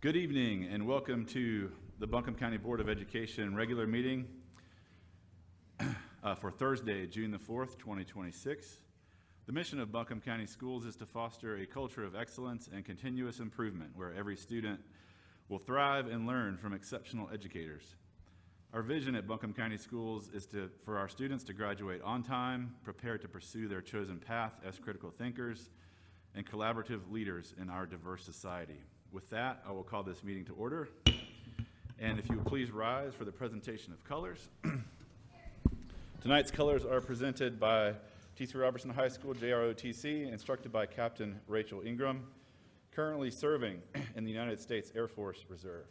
Good evening and welcome to the Buncombe County Board of Education regular meeting for Thursday, June the 4th, 2026. The mission of Buncombe County Schools is to foster a culture of excellence and continuous improvement where every student will thrive and learn from exceptional educators. Our vision at Buncombe County Schools is for our students to graduate on time, prepared to pursue their chosen path as critical thinkers and collaborative leaders in our diverse society. With that, I will call this meeting to order. And if you would please rise for the presentation of colors. Tonight's colors are presented by T.C. Robertson High School, JROTC, instructed by Captain Rachel Ingram, currently serving in the United States Air Force Reserve.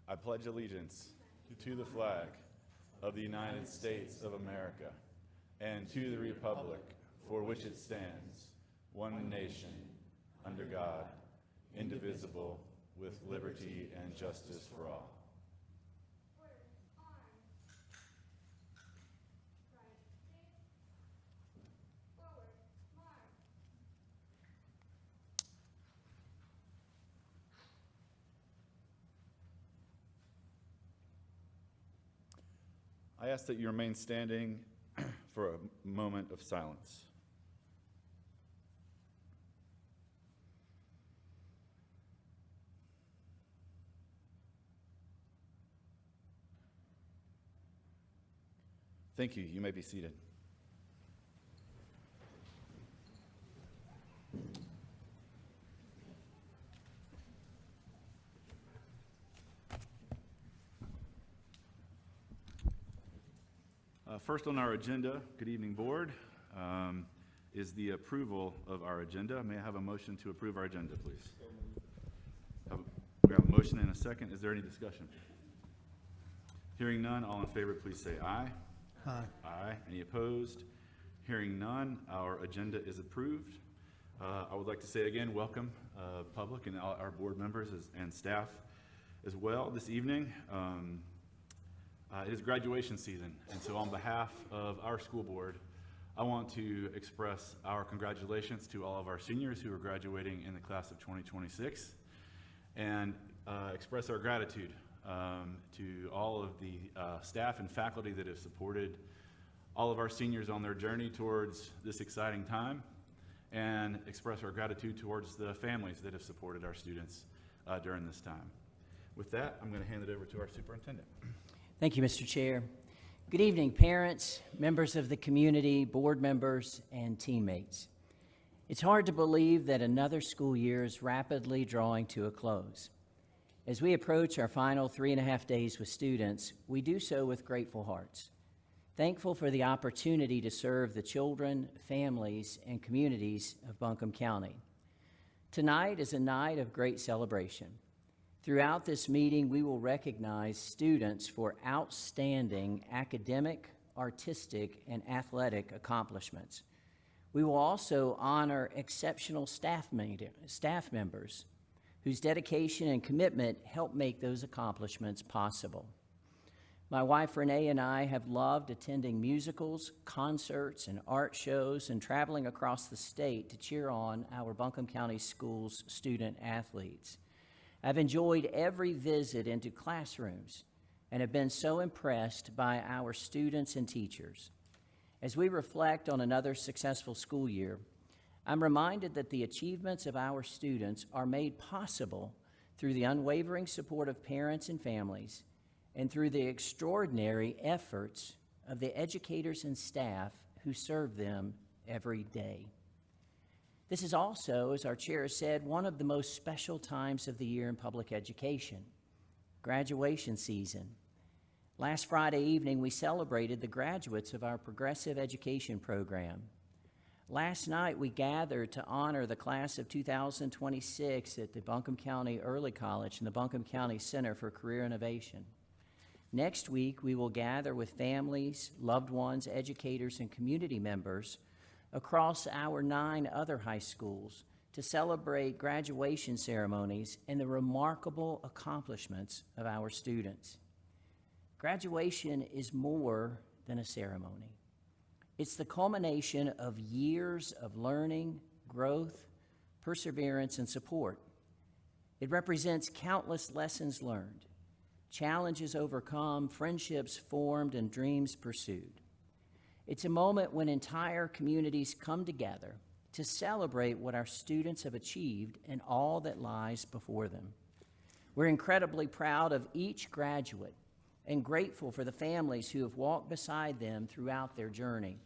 I pledge allegiance to the flag of the United States of America and to the republic for which it stands, one nation, under God, indivisible, with liberty and justice for all. I ask that you remain standing for a moment of silence. Thank you. You may be seated. First on our agenda, good evening board, is the approval of our agenda. May I have a motion to approve our agenda, please? We have a motion and a second. Is there any discussion? Hearing none, all in favor, please say aye. Aye. Aye. Any opposed? Hearing none, our agenda is approved. I would like to say again, welcome public and all our board members and staff as well this evening. It is graduation season, and so on behalf of our school board, I want to express our congratulations to all of our seniors who are graduating in the class of 2026, and express our gratitude to all of the staff and faculty that have supported all of our seniors on their journey towards this exciting time, and express our gratitude towards the families that have supported our students during this time. With that, I'm going to hand it over to our superintendent. Thank you, Mr. Chair. Good evening, parents, members of the community, board members, and teammates. It's hard to believe that another school year is rapidly drawing to a close. As we approach our final 3.5 days with students, we do so with grateful hearts, thankful for the opportunity to serve the children, families, and communities of Buncombe County. Tonight is a night of great celebration. Throughout this meeting, we will recognize students for outstanding academic, artistic, and athletic accomplishments. We will also honor exceptional staff members whose dedication and commitment help make those accomplishments possible. My wife Renee and I have loved attending musicals, concerts, and art shows and traveling across the state to cheer on our Buncombe County Schools student athletes. I've enjoyed every visit into classrooms and have been so impressed by our students and teachers. As we reflect on another successful school year, I'm reminded that the achievements of our students are made possible through the unwavering support of parents and families and through the extraordinary efforts of the educators and staff who serve them every day. This is also, as our chair said, one of the most special times of the year in public education, graduation season. Last Friday evening, we celebrated the graduates of our progressive education program. Last night, we gathered to honor the class of 2026 at the Buncombe County Early College and the Buncombe County Center for Career Innovation. Next week, we will gather with families, loved ones, educators, and community members across our 9 other high schools to celebrate graduation ceremonies and the remarkable accomplishments of our students. Graduation is more than a ceremony. It's the culmination of years of learning, growth, perseverance, and support. It represents countless lessons learned, challenges overcome, friendships formed, and dreams pursued. It's a moment when entire communities come together to celebrate what our students have achieved and all that lies before them. We're incredibly proud of each graduate and grateful for the families who have walked beside them throughout their journey.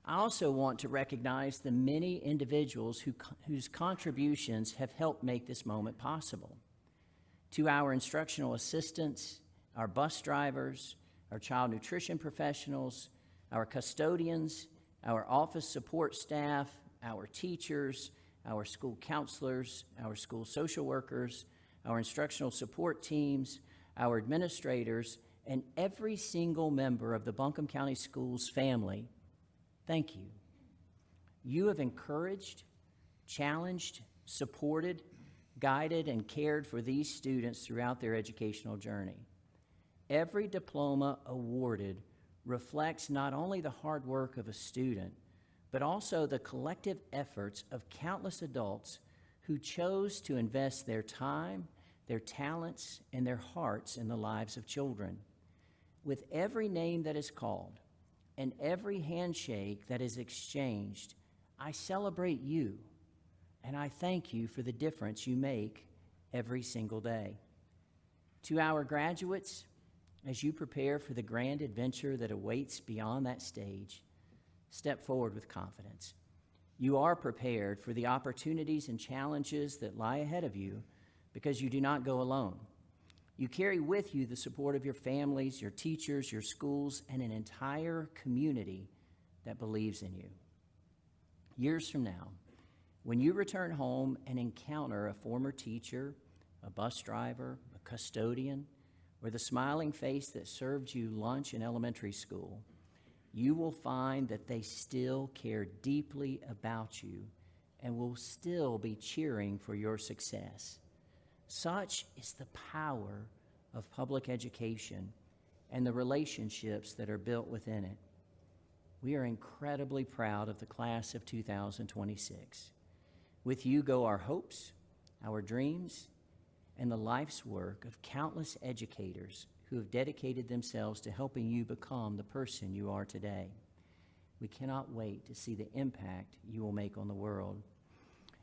I also want to recognize the many individuals whose contributions have helped make this moment possible. To our instructional assistants, our bus drivers, our child nutrition professionals, our custodians, our office support staff, our teachers, our school counselors, our school social workers, our instructional support teams, our administrators, and every single member of the Buncombe County Schools family, thank you. You have encouraged, challenged, supported, guided, and cared for these students throughout their educational journey. Every diploma awarded reflects not only the hard work of a student, but also the collective efforts of countless adults who chose to invest their time, their talents, and their hearts in the lives of children. With every name that is called and every handshake that is exchanged, I celebrate you, and I thank you for the difference you make every single day. To our graduates, as you prepare for the grand adventure that awaits beyond that stage, step forward with confidence. You are prepared for the opportunities and challenges that lie ahead of you because you do not go alone. You carry with you the support of your families, your teachers, your schools, and an entire community that believes in you. Years from now, when you return home and encounter a former teacher, a bus driver, a custodian, or the smiling face that served you lunch in elementary school, you will find that they still care deeply about you and will still be cheering for your success. Such is the power of public education and the relationships that are built within it. We are incredibly proud of the class of 2026. With you go our hopes, our dreams, and the life's work of countless educators who have dedicated themselves to helping you become the person you are today. We cannot wait to see the impact you will make on the world.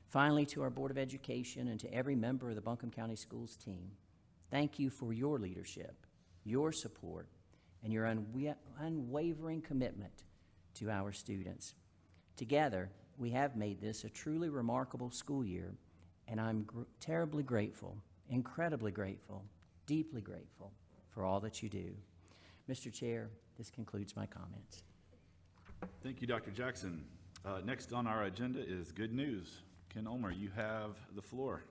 Finally, to our Board of Education and to every member of the Buncombe County Schools team, thank you for your leadership, your support, and your unwavering commitment to our students. Together, we have made this a truly remarkable school year, and I'm terribly grateful, incredibly grateful, deeply grateful for all that you do. Mr. Chair, this concludes my comments. Thank you, Dr. Jackson. Next on our agenda is good news. Ken Ulmer, you have the floor.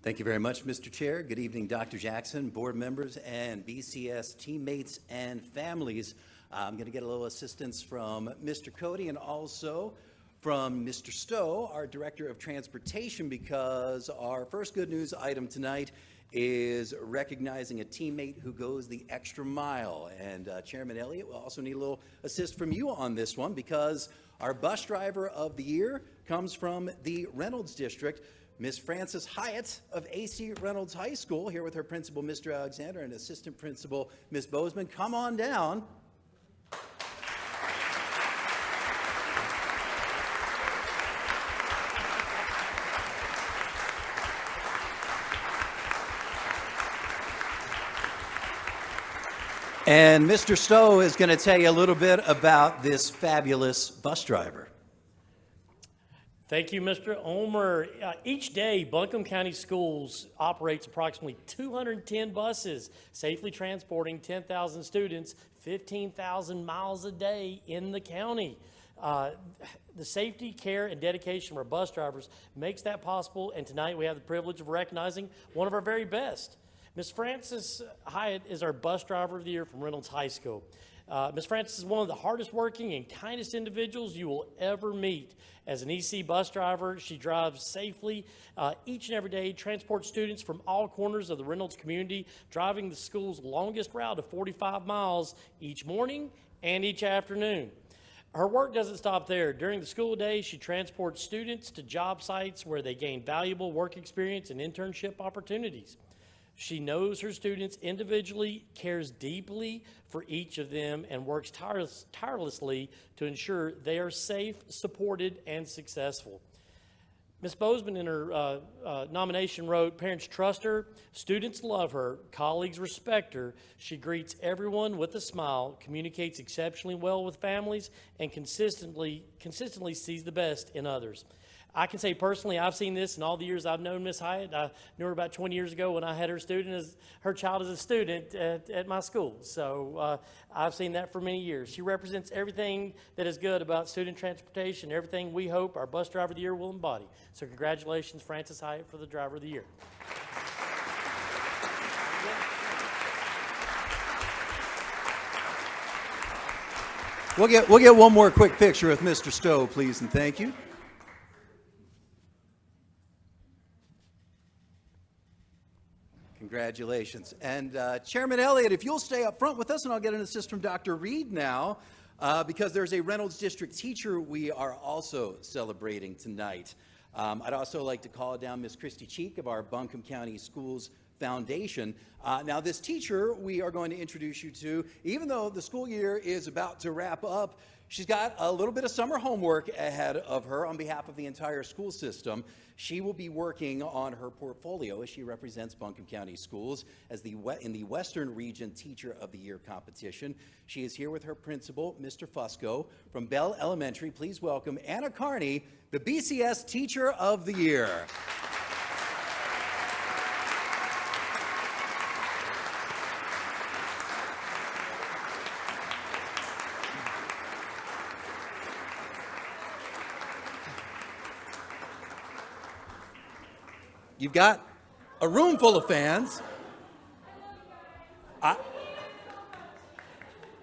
Thank you very much, Mr. Chair. Good evening, Dr. Jackson, board members, and BCS teammates and families. I'm going to get a little assistance from Mr. Cody and also from Mr. Stowe, our Director of Transportation, because our first good news item tonight is recognizing a teammate who goes the extra mile. And Chairman Elliott will also need a little assist from you on this one, because our bus driver of the year comes from the Reynolds District. Miss Frances Hyatt of AC Reynolds High School, here with her principal, Mr. Alexander, and assistant principal, Miss Bozeman. Come on down. And Mr. Stowe is going to tell you a little bit about this fabulous bus driver. Thank you, Mr. Ulmer. Each day, Buncombe County Schools operates approximately 210 buses, safely transporting 10,000 students, 15,000 miles a day in the county. The safety, care, and dedication of our bus drivers makes that possible, and tonight we have the privilege of recognizing one of our very best. Ms. Frances Hyatt is our bus driver of the year from Reynolds High School. Ms. Francis is one of the hardest working and kindest individuals you will ever meet. As an EC bus driver, she drives safely each and every day, transports students from all corners of the Reynolds community, driving the school's longest route of 45 miles each morning and each afternoon. Her work doesn't stop there. During the school day, she transports students to job sites where they gain valuable work experience and internship opportunities. She knows her students individually, cares deeply for each of them, and works tirelessly to ensure they are safe, supported, and successful. Ms. Bozeman, in her nomination, wrote, "Parents trust her, students love her, colleagues respect her. She greets everyone with a smile, communicates exceptionally well with families, and consistently sees the best in others." I can say personally, I've seen this in all the years I've known Ms. Hyatt. I knew her about 20 years ago when I had her child as a student at my school. So I've seen that for many years. She represents everything that is good about student transportation, everything we hope our bus driver of the year will embody. So congratulations, Francis Hyatt, for the driver of the year. We'll get one more quick picture with Mr. Stowe, please, and thank you. Congratulations. And Chairman Elliott, if you'll stay up front with us, and I'll get an assist from Dr. Reed now, because there's a Reynolds District teacher we are also celebrating tonight. I'd also like to call down Ms. Christy Cheek of our Buncombe County Schools Foundation. Now, this teacher we are going to introduce you to, even though the school year is about to wrap up, she's got a little bit of summer homework ahead of her on behalf of the entire school system. She will be working on her portfolio as she represents Buncombe County Schools as in the Western Region Teacher of the Year competition. She is here with her principal, Mr. Fusco, from Bell Elementary. Please welcome Anna Carney, the BCS Teacher of the Year. You've got a room full of fans.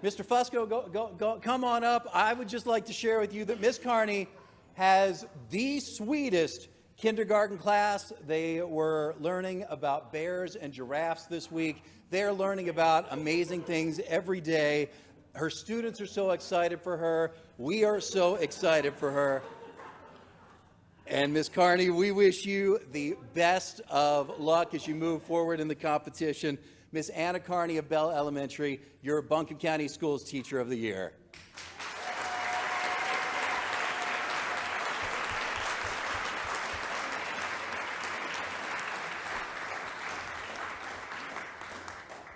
Mr. Fusco, come on up. I would just like to share with you that Miss Carney has the sweetest kindergarten class. They were learning about bears and giraffes this week. They're learning about amazing things every day. Her students are so excited for her. We are so excited for her. And Ms. Carney, we wish you the best of luck as you move forward in the competition. Ms. Anna Carney of Bell Elementary, your Buncombe County Schools Teacher of the Year.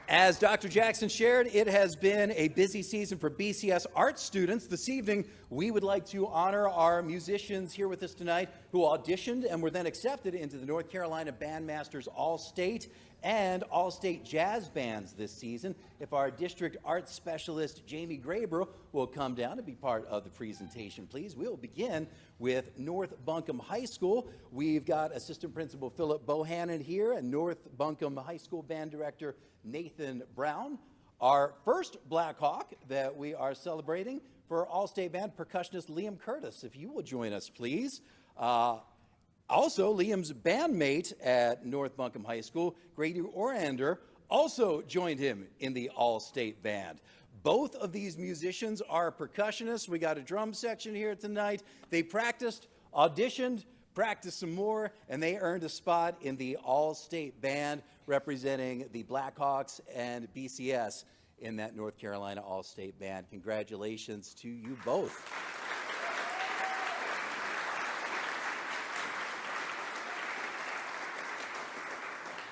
As Dr. Jackson shared, it has been a busy season for BCS art students. This evening, we would like to honor our musicians here with us tonight who auditioned and were then accepted into the North Carolina Bandmasters All-State and All-State Jazz Bands this season. If our district art specialist, Jamie Graber, will come down and be part of the presentation, please. We'll begin with North Buncombe High School. We've got Assistant Principal Philip Bohannon here and North Buncombe High School Band Director Nathan Brown. Our first Black Hawk that we are celebrating for All-State Band, percussionist Liam Curtis, if you will join us, please. Also, Liam's bandmate at North Buncombe High School, Grady Orander, also joined him in the All-State Band. Both of these musicians are percussionists. We got a drum section here tonight. They practiced, auditioned, practiced some more, and they earned a spot in the All-State Band representing the Blackhawks and BCS in that North Carolina All-State Band. Congratulations to you both.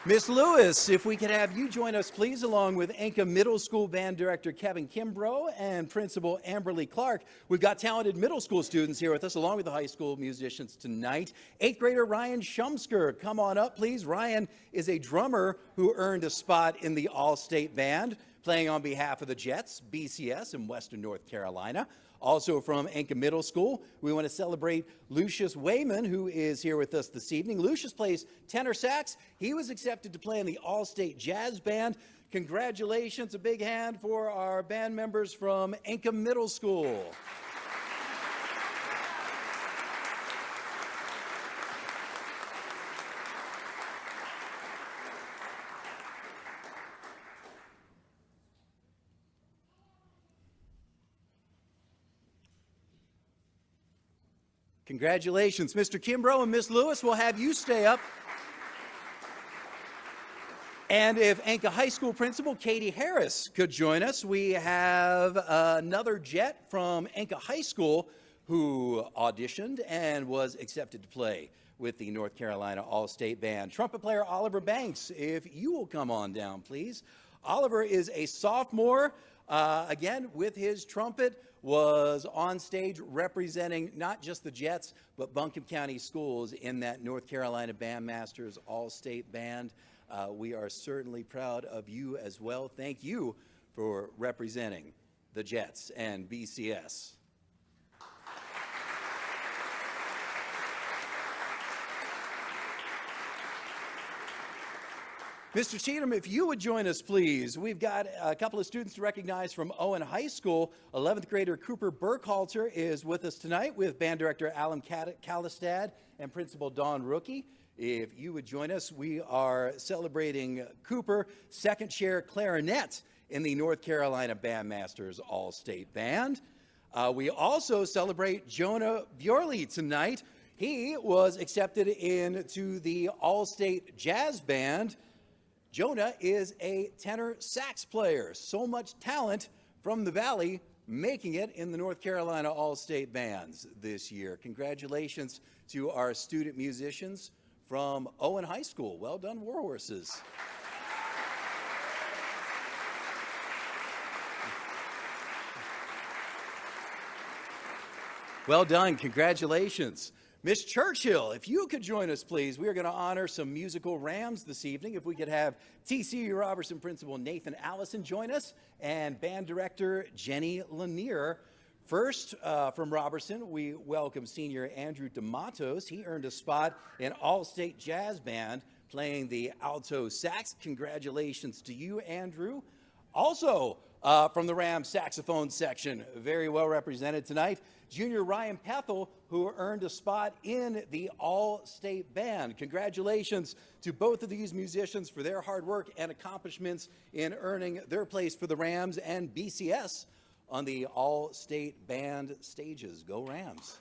Miss Lewis, if we could have you join us, please, along with Anka Middle School Band Director Kevin Kimbrough and Principal Amberly Clark. We've got talented middle school students here with us, along with the high school musicians tonight. 8th grader Ryan Shumsker, come on up, please. Ryan is a drummer who earned a spot in the All-State Band. playing on behalf of the Jets, BCS in Western North Carolina. Also from Buncombe Middle School, we want to celebrate Lucius Wayman, who is here with us this evening. Lucius plays tenor sax. He was accepted to play in the All-State Jazz Band. Congratulations, a big hand for our band members from Buncombe Middle School. Congratulations, Mr. Kimbrough and Miss Lewis. We'll have you stay up. And if Anka High School Principal Katie Harris could join us, we have another Jet from Anka High School who auditioned and was accepted to play with the North Carolina All-State Band. Trumpet player Oliver Banks, if you will come on down, please. Oliver is a sophomore, again, with his trumpet, was on stage representing not just the Jets, but Buncombe County Schools in that North Carolina Bandmasters All-State Band. We are certainly proud of you as well. Thank you for representing the Jets and BCS. Mr. Cheatham, if you would join us, please. We've got a couple of students to recognize from Owen High School. 11th grader Cooper Burkhalter is with us tonight with band director Alan Kalistad and principal Dawn Rookie. If you would join us, we are celebrating Cooper, second chair clarinet in the North Carolina Bandmasters All-State Band. We also celebrate Jonah Bjorley tonight. He was accepted into the All-State Jazz Band. Jonah is a tenor sax player. So much talent from the Valley, making it in the North Carolina All-State Bands this year. Congratulations to our student musicians from Owen High School. Well done, Warhorses. Well done, congratulations. Miss Churchill, if you could join us, please. We are going to honor some musical Rams this evening. If we could have TCU Robertson Principal Nathan Allison join us and band director Jenny Lanier. First, from Robertson, we welcome senior Andrew DeMatos. He earned a spot in All-State Jazz Band playing the alto sax. Congratulations to you, Andrew. Also, from the Rams saxophone section, very well represented tonight, junior Ryan Pethel, who earned a spot in the All-State Band. Congratulations to both of these musicians for their hard work and accomplishments in earning their place for the Rams and BCS on the All-State Band stages. Go Rams.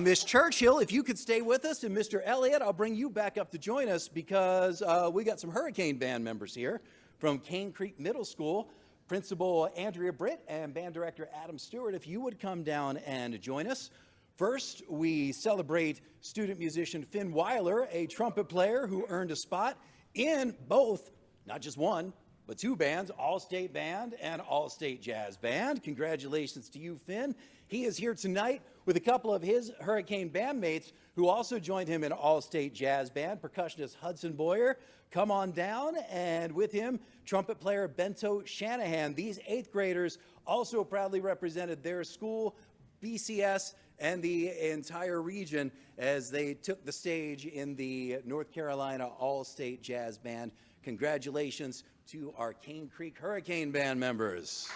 Miss Churchill, if you could stay with us, and Mr. Elliott, I'll bring you back up to join us because we got some Hurricane Band members here from Cane Creek Middle School. Principal Andrea Britt and band director Adam Stewart, if you would come down and join us. First, we celebrate student musician Finn Weiler, a trumpet player who earned a spot in both, not just one, but two bands, All-State Band and All-State Jazz Band. Congratulations to you, Finn. He is here tonight with a couple of his Hurricane bandmates who also joined him in All-State Jazz Band. Percussionist Hudson Boyer, come on down, and with him, trumpet player Bento Shanahan. These 8th graders also proudly represented their school, BCS, and the entire region as they took the stage in the North Carolina All-State Jazz Band. Congratulations to our Cane Creek Hurricane Band members.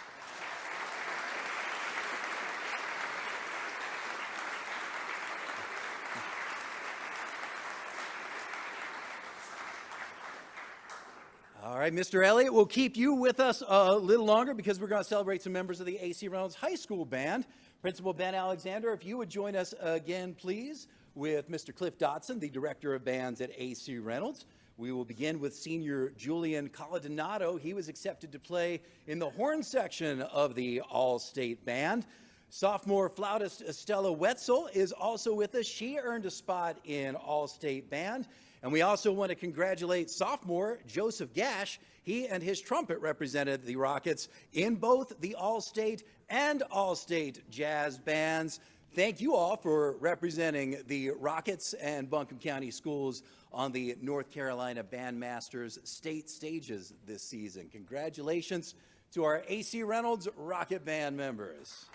All right, Mr. Elliott, we'll keep you with us a little longer because we're going to celebrate some members of the A.C. Reynolds High School Band. Principal Ben Alexander, if you would join us again, please, with Mr. Cliff Dotson, the Director of Bands at A.C. Reynolds. We will begin with senior Julian Coladonato. He was accepted to play in the horn section of the All-State Band. Sophomore flautist Estella Wetzel is also with us. She earned a spot in All-State Band. And we also want to congratulate sophomore Joseph Gash. He and his trumpet represented the Rockets in both the All-State and All-State Jazz Bands. thank you all for representing the Rockets and Buncombe County Schools on the North Carolina Bandmasters state stages this season. Congratulations to our AC Reynolds Rocket Band members.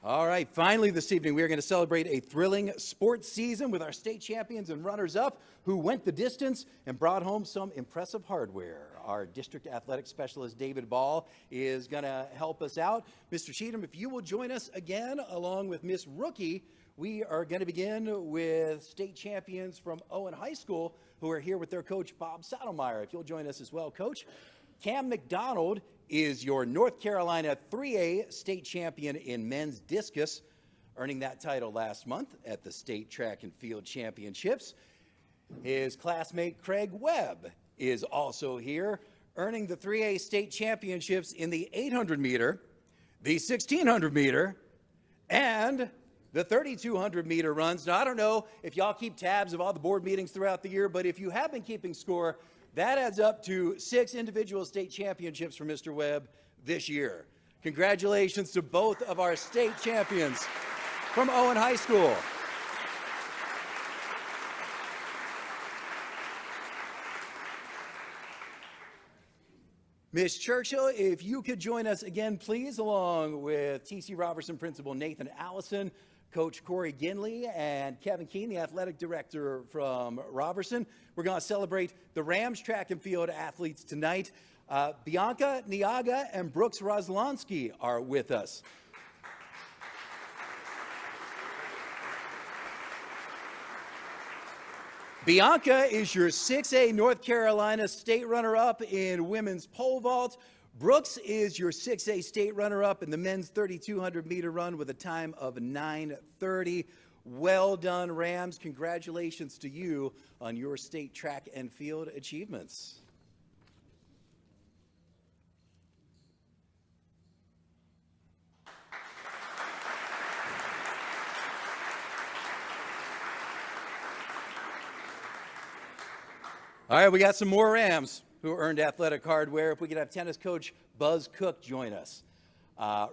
All right, finally this evening we are going to celebrate a thrilling sports season with our state champions and runners-up who went the distance and brought home some impressive hardware. Our district athletic specialist David Ball is going to help us out. Mr. Cheatham, if you will join us again along with Miss Rookie, we are going to begin with state champions from Owen High School who are here with their coach Bob Saddlemeyer. If you'll join us as well, Coach. Cam McDonald is your North Carolina 3A state champion in men's discus, earning that title last month at the state track and field championships. His classmate Craig Webb is also here, earning the 3A state championships in the 800 meter, the 1600 meter, and the 3200 meter runs. Now, I don't know if y'all keep tabs of all the board meetings throughout the year, but if you have been keeping score, that adds up to 6 individual state championships for Mr. Webb this year. Congratulations to both of our state champions from Owen High School. Ms. Churchill, if you could join us again, please, along with T.C. Robertson Principal Nathan Allison, Coach Corey Ginley, and Kevin Keene, the athletic director from Robertson. We're going to celebrate the Rams track and field athletes tonight. Bianca Niaga and Brooks Roslansky are with us. Bianca is your 6A North Carolina state runner-up in women's pole vault. Brooks is your 6A state runner-up in the men's 3,200 meter run with a time of 9:30. Well done, Rams. Congratulations to you on your state track and field achievements. All right, we got some more Rams who earned athletic hardware. If we could have tennis coach Buzz Cook join us.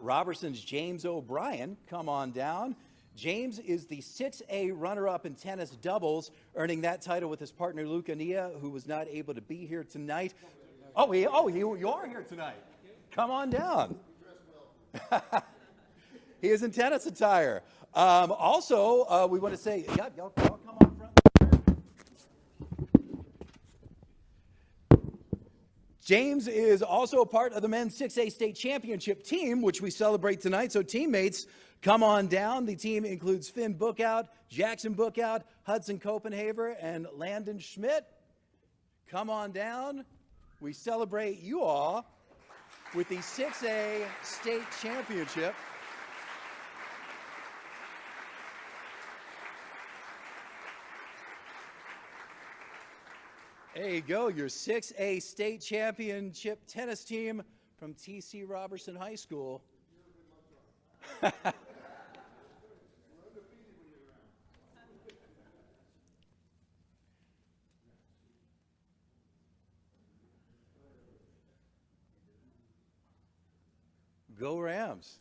Robertson's James O'Brien, come on down. James is the 6A runner-up in tennis doubles, earning that title with his partner Luke Ania, who was not able to be here tonight. You are here tonight. Come on down. He is in tennis attire. Also, we want to say, yeah, y'all come on front. James is also a part of the men's 6A state championship team, which we celebrate tonight. So teammates, come on down. The team includes Finn Bookout, Jackson Bookout, Hudson Copenhaver, and Landon Schmidt. Come on down. We celebrate you all with the 6A state championship. There you go, your 6A state championship tennis team from T.C. Robertson High School. Go Rams.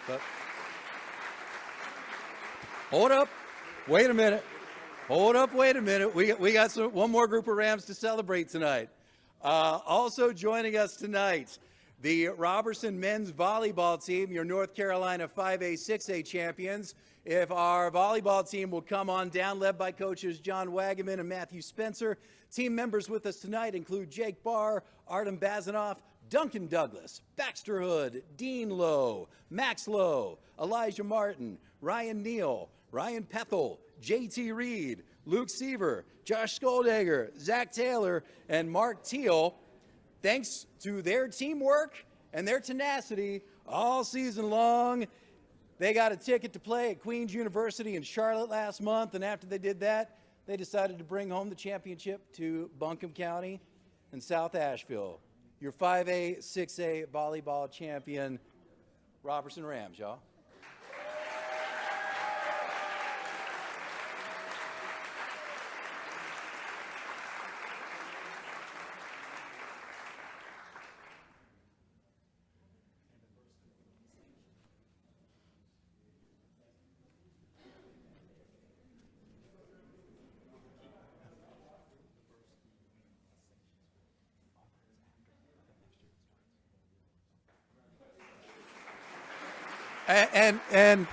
But hold up. Wait a minute. Hold up. Wait a minute. We got one more group of Rams to celebrate tonight. Also joining us tonight, the Robertson men's volleyball team, your North Carolina 5A, 6A champions. If our volleyball team will come on down, led by coaches John Wagaman and Matthew Spencer. Team members with us tonight include Jake Barr, Artem Bazanoff, Duncan Douglas, Baxter Hood, Dean Lowe, Max Lowe, Elijah Martin, Ryan Neal, Ryan Pethel, JT Reed, Luke Seaver, Josh Skoldegger, Zach Taylor, and Mark Teal. Thanks to their teamwork and their tenacity all season long, they got a ticket to play at Queen's University in Charlotte last month, and after they did that, they decided to bring home the championship to Buncombe County and South Asheville. Your 5A, 6A volleyball champion, Robertson Rams, y'all. And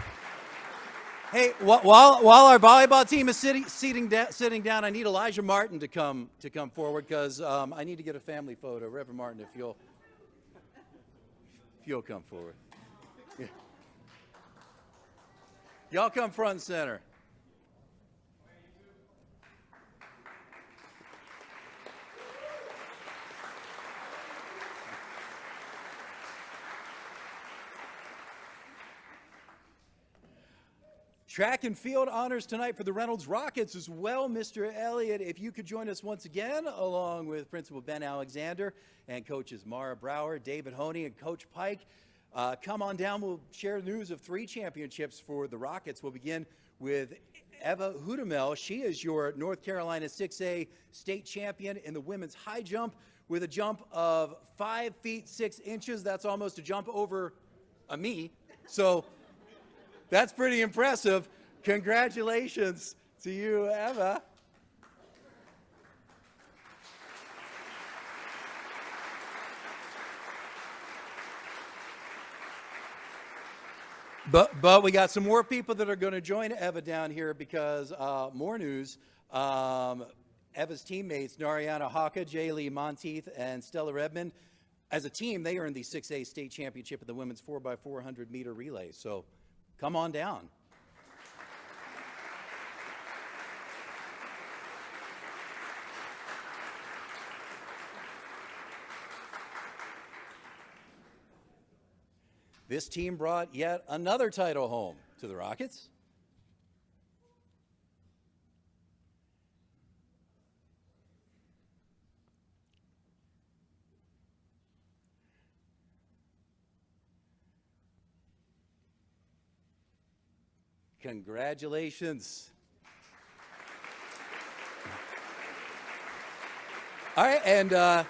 hey, while our volleyball team is sitting down, I need Elijah Martin to come forward because I need to get a family photo. Reverend Martin, if you'll come forward. Yeah. Y'all come front and center. Track and field honors tonight for the Reynolds Rockets as well. Mr. Elliott, if you could join us once again, along with Principal Ben Alexander and coaches Mara Brower, David Honey, and Coach Pike. Come on down. We'll share news of 3 championships for the Rockets. We'll begin with Eva Hudemel. She is your North Carolina 6A state champion in the women's high jump with a jump of 5 feet 6 inches. That's almost a jump over a me. So that's pretty impressive. Congratulations to you, Eva. But we got some more people that are going to join Eva down here because more news. Eva's teammates, Nariana Haka, Jaylee Monteith, and Stella Redmond, as a team, they earned the 6A state championship in the women's 4x400 meter relay. So come on down. This team brought yet another title home to the Rockets. Congratulations. All right, and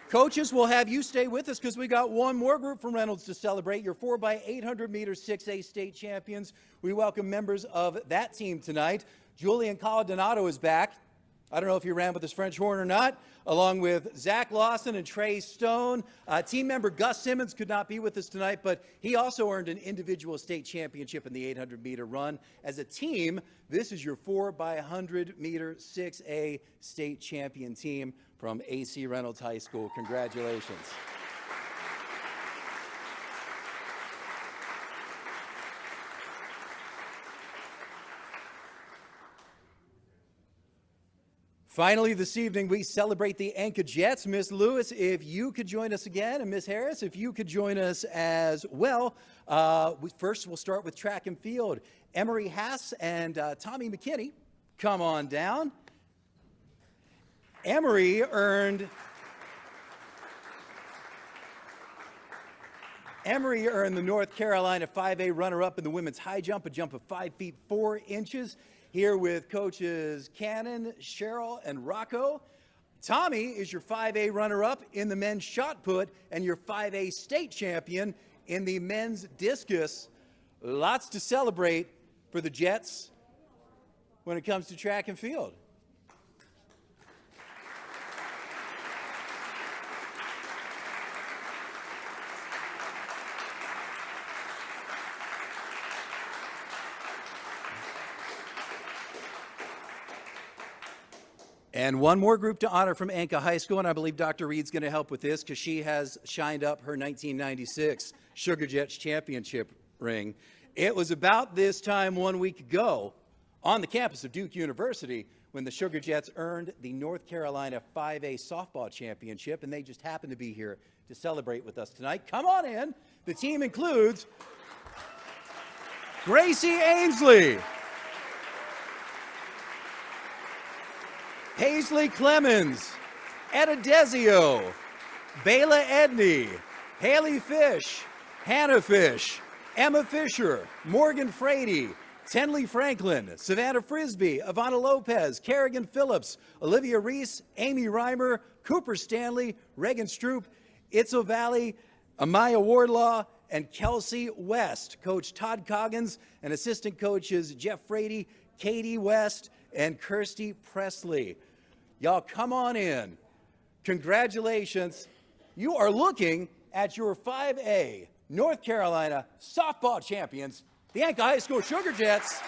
coaches, we'll have you stay with us because we got one more group from Reynolds to celebrate, your 4x800 meter 6A state champions. We welcome members of that team tonight. Julian Caladonato is back. I don't know if he ran with his French horn or not, along with Zach Lawson and Trey Stone. Team member Gus Simmons could not be with us tonight, but he also earned an individual state championship in the 800 meter run. As a team, this is your 4x100 meter 6A state champion team from AC Reynolds High School. Congratulations. Finally, this evening, we celebrate the Anka Jets. Miss Lewis, if you could join us again, and Miss Harris, if you could join us as well. First, we'll start with track and field. Emery Hass and Tommy McKinney, come on down. Emery earned the North Carolina 5A runner-up in the women's high jump, a jump of 5 feet 4 inches. Here with coaches Cannon, Cheryl, and Rocco. Tommy is your 5A runner-up in the men's shot put and your 5A state champion in the men's discus. Lots to celebrate for the Jets when it comes to track and field. And one more group to honor from Anka High School, and I believe Dr. Reed's going to help with this because she has shined up her 1996 Sugar Jets championship ring. It was about this time 1 week ago on the campus of Duke University when the Sugar Jets earned the North Carolina 5A softball championship, and they just happened to be here to celebrate with us tonight. Come on in. The team includes Gracie Ainsley, Paisley Clemens, Etta Desio, Bayla Edney, Haley Fish, Hannah Fish, Emma Fisher, Morgan Frady, Tenley Franklin, Savannah Frisbee, Ivana Lopez, Kerrigan Phillips, Olivia Reese, Amy Reimer, Cooper Stanley, Reagan Stroop, Itzo Valley, Amaya Wardlaw, and Kelsey West. Coach Todd Coggins and assistant coaches Jeff Frady, Katie West, and Kirsty Presley. Y'all come on in. Congratulations. You are looking at your 5A North Carolina softball champions, the Yanka High School Sugar Jets.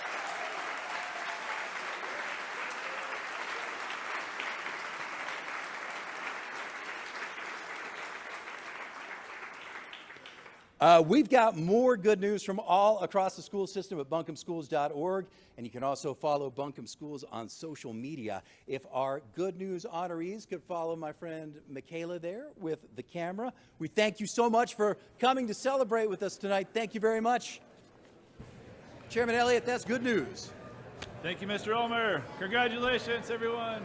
We've got more good news from all across the school system at buncombeschools.org, and you can also follow Buncombe Schools on social media. If our good news honorees could follow my friend Michaela there with the camera. We thank you so much for coming to celebrate with us tonight. Thank you very much. Chairman Elliott, that's good news. Thank you, Mr. Ulmer. Congratulations, everyone.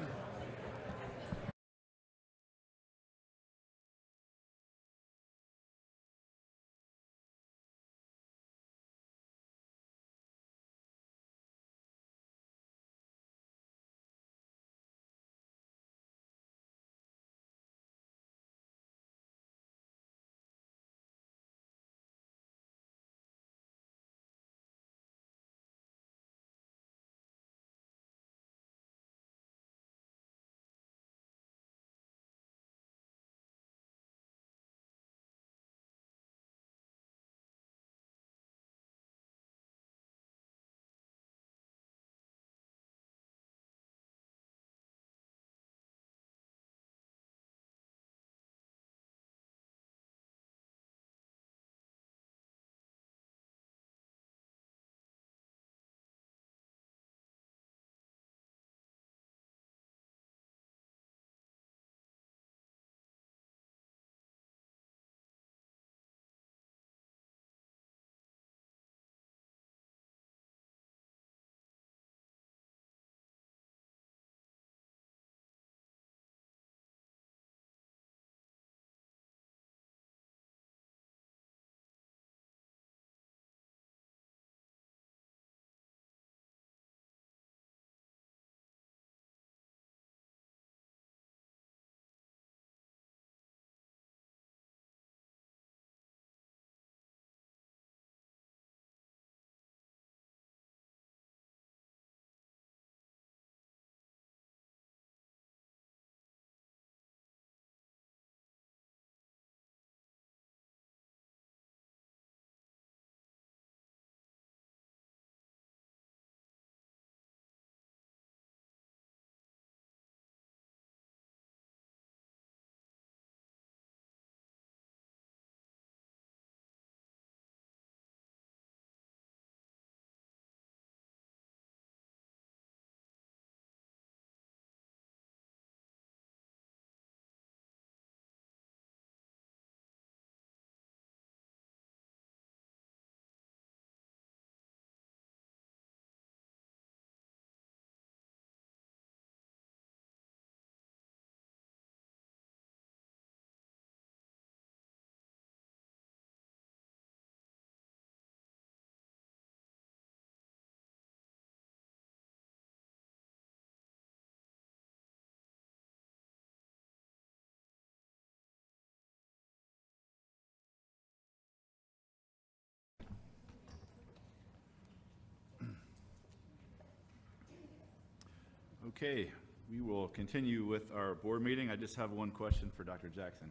Okay, we will continue with our board meeting. I just have one question for Dr. Jackson.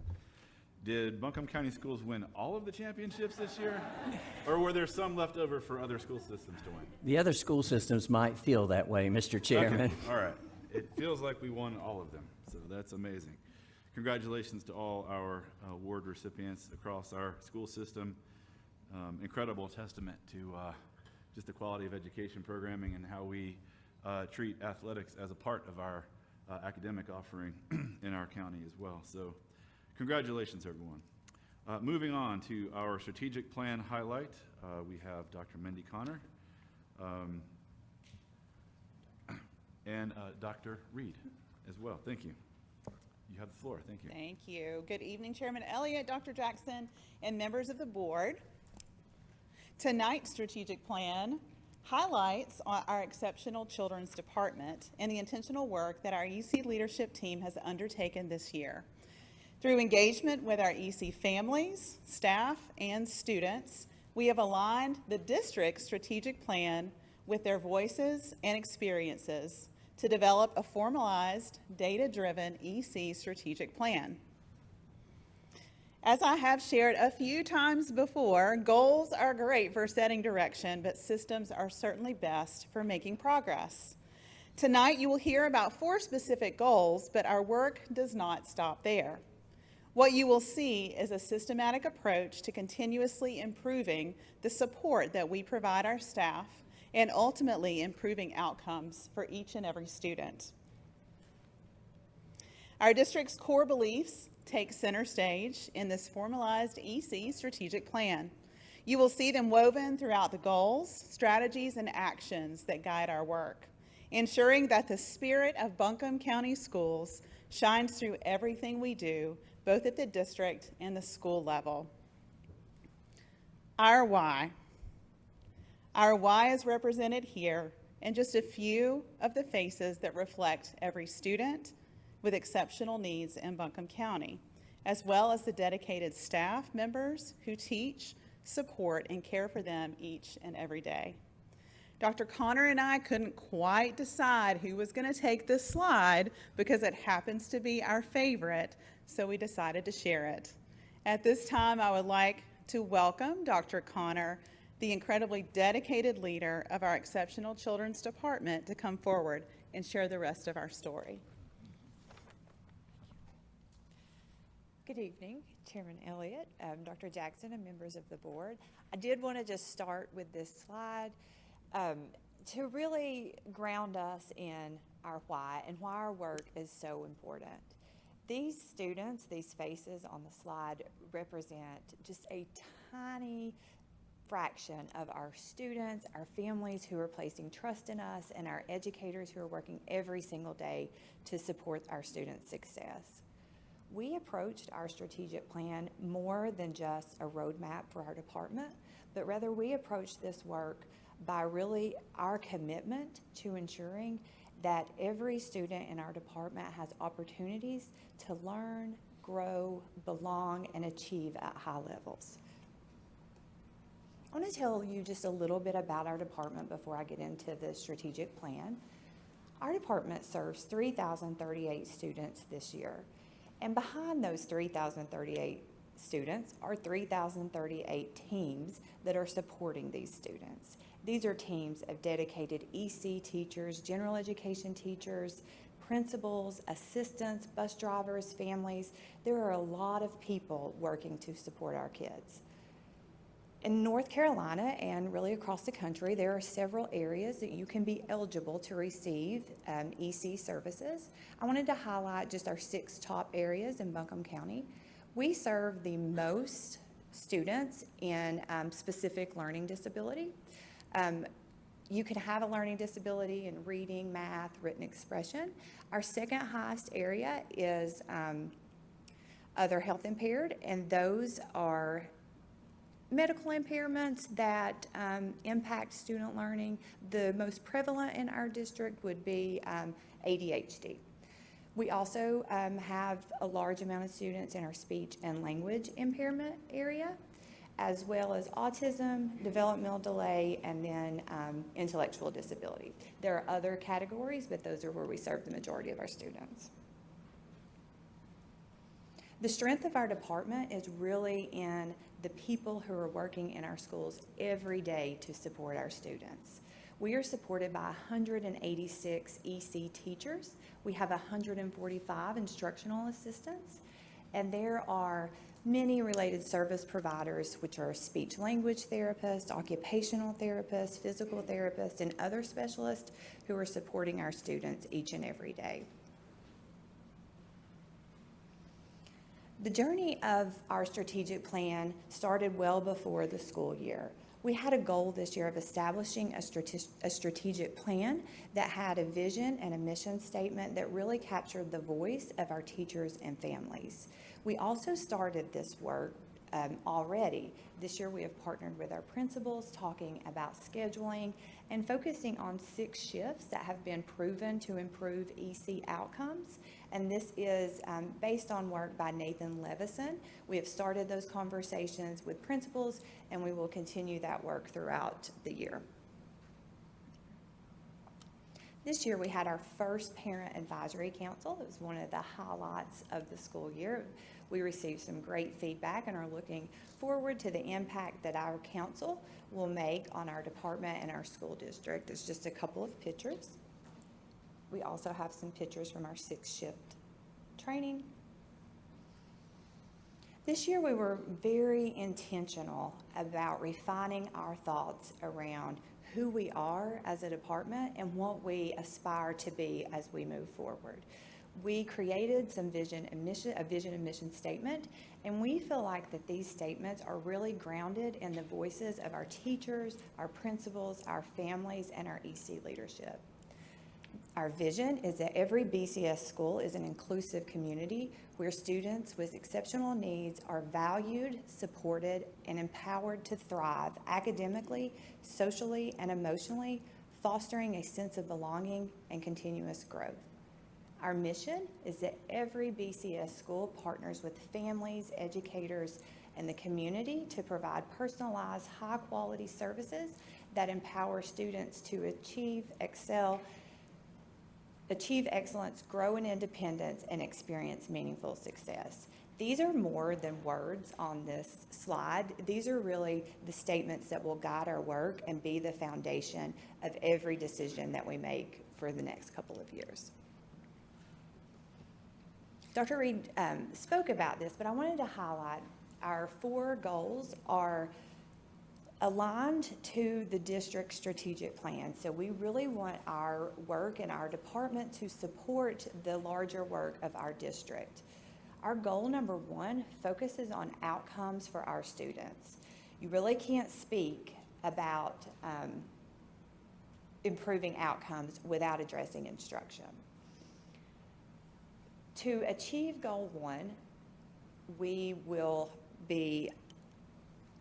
Did Buncombe County Schools win all of the championships this year? Or were there some left over for other school systems to win? The other school systems might feel that way, Mr. Chairman. Okay, all right. It feels like we won all of them, so that's amazing. Congratulations to all our award recipients across our school system. Incredible testament to just the quality of education programming and how we treat athletics as a part of our academic offering in our county as well. So congratulations, everyone. Moving on to our strategic plan highlight, we have Dr. Mindy Connor and Dr. Reed as well. Thank you. You have the floor. Thank you. Thank you. Good evening, Chairman Elliott, Dr. Jackson, and members of the board. Tonight's strategic plan highlights our exceptional children's department and the intentional work that our EC leadership team has undertaken this year. Through engagement with our EC families, staff, and students, we have aligned the district's strategic plan with their voices and experiences to develop a formalized, data-driven EC strategic plan. As I have shared a few times before, goals are great for setting direction, but systems are certainly best for making progress. Tonight, you will hear about 4 specific goals, but our work does not stop there. What you will see is a systematic approach to continuously improving the support that we provide our staff and ultimately improving outcomes for each and every student. Our district's core beliefs take center stage in this formalized EC strategic plan. You will see them woven throughout the goals, strategies, and actions that guide our work, ensuring that the spirit of Buncombe County Schools shines through everything we do, both at the district and the school level. Our why. Our why is represented here in just a few of the faces that reflect every student with exceptional needs in Buncombe County, as well as the dedicated staff members who teach, support, and care for them each and every day. Dr. Connor and I couldn't quite decide who was going to take this slide because it happens to be our favorite, so we decided to share it. At this time, I would like to welcome Dr. Connor, the incredibly dedicated leader of our Exceptional Children's Department, to come forward and share the rest of our story. Good evening, Chairman Elliott, Dr. Jackson, and members of the board. I did want to just start with this slide to really ground us in our why and why our work is so important. These students, these faces on the slide, represent just a tiny fraction of our students, our families who are placing trust in us, and our educators who are working every single day to support our students' success. We approached our strategic plan more than just a roadmap for our department, but rather we approached this work by really our commitment to ensuring that every student in our department has opportunities to learn, grow, belong, and achieve at high levels. I want to tell you just a little bit about our department before I get into the strategic plan. Our department serves 3,038 students this year. And behind those 3,038 students are 3,038 teams that are supporting these students. These are teams of dedicated EC teachers, general education teachers, principals, assistants, bus drivers, families. There are a lot of people working to support our kids. In North Carolina and really across the country, there are several areas that you can be eligible to receive EC services. I wanted to highlight just our 6 top areas in Buncombe County. We serve the most students in specific learning disability. You can have a learning disability in reading, math, written expression. Our second highest area is other health impaired, and those are medical impairments that impact student learning. The most prevalent in our district would be ADHD. We also have a large amount of students in our speech and language impairment area, as well as autism, developmental delay, and then intellectual disability. There are other categories, but those are where we serve the majority of our students. The strength of our department is really in the people who are working in our schools every day to support our students. We are supported by 186 EC teachers. We have 145 instructional assistants, and there are many related service providers, which are speech language therapists, occupational therapists, physical therapists, and other specialists who are supporting our students each and every day. The journey of our strategic plan started well before the school year. We had a goal this year of establishing a strategic plan that had a vision and a mission statement that really captured the voice of our teachers and families. We also started this work already. This year we have partnered with our principals, talking about scheduling and focusing on 6 shifts that have been proven to improve EC outcomes. And this is based on work by Nathan Levison. We have started those conversations with principals, and we will continue that work throughout the year. This year we had our first Parent Advisory Council. It was one of the highlights of the school year. We received some great feedback and are looking forward to the impact that our council will make on our department and our school district. There's just a couple of pictures. We also have some pictures from our 6-shift training. This year we were very intentional about refining our thoughts around who we are as a department and what we aspire to be as we move forward. We created a vision and mission statement, and we feel like that these statements are really grounded in the voices of our teachers, our principals, our families, and our EC leadership. Our vision is that every BCS school is an inclusive community where students with exceptional needs are valued, supported, and empowered to thrive academically, socially, and emotionally, fostering a sense of belonging and continuous growth. Our mission is that every BCS school partners with families, educators, and the community to provide personalized, high-quality services that empower students to achieve excellence, grow in independence, and experience meaningful success. These are more than words on this slide. These are really the statements that will guide our work and be the foundation of every decision that we make for the next couple of years. Dr. Reed spoke about this, but I wanted to highlight our 4 goals are aligned to the district strategic plan. So we really want our work and our department to support the larger work of our district. Our goal number 1 focuses on outcomes for our students. You really can't speak about improving outcomes without addressing instruction. To achieve goal 1, we will be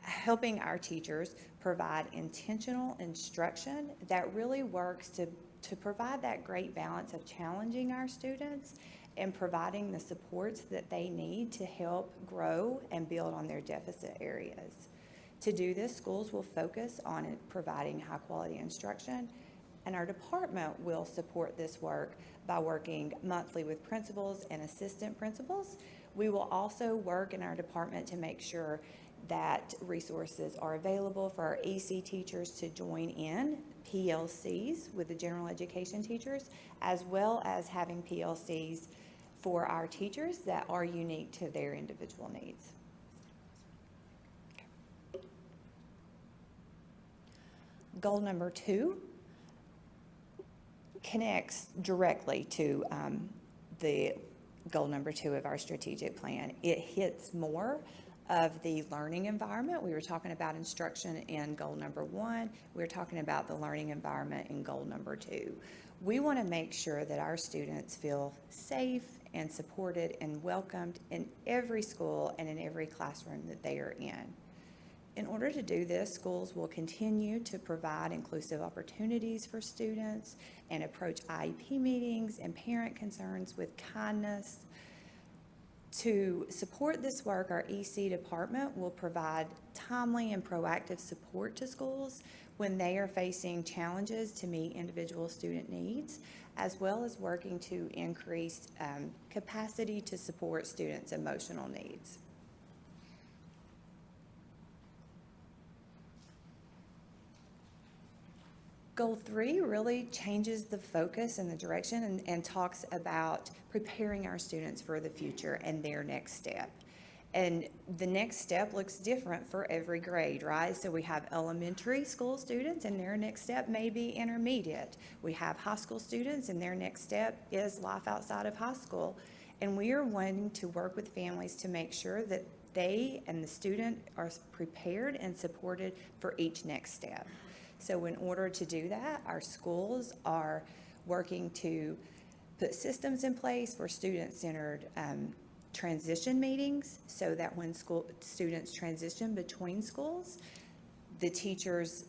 helping our teachers provide intentional instruction that really works to provide that great balance of challenging our students and providing the supports that they need to help grow and build on their deficit areas. To do this, schools will focus on providing high-quality instruction, and our department will support this work by working monthly with principals and assistant principals. We will also work in our department to make sure that resources are available for our EC teachers to join in PLCs with the general education teachers, as well as having PLCs for our teachers that are unique to their individual needs. Goal number 2 connects directly to the goal number 2 of our strategic plan. It hits more of the learning environment. We were talking about instruction in goal number 1. We were talking about the learning environment in goal number 2. We want to make sure that our students feel safe and supported and welcomed in every school and in every classroom that they are in. In order to do this, schools will continue to provide inclusive opportunities for students and approach IEP meetings and parent concerns with kindness. To support this work, our EC department will provide timely and proactive support to schools when they are facing challenges to meet individual student needs, as well as working to increase capacity to support students' emotional needs. Goal 3 really changes the focus and the direction and talks about preparing our students for the future and their next step. And the next step looks different for every grade, right? So we have elementary school students and their next step may be intermediate. We have high school students and their next step is life outside of high school. And we are wanting to work with families to make sure that they and the student are prepared and supported for each next step. So in order to do that, our schools are working to put systems in place for student-centered transition meetings, so that when students transition between schools, the teachers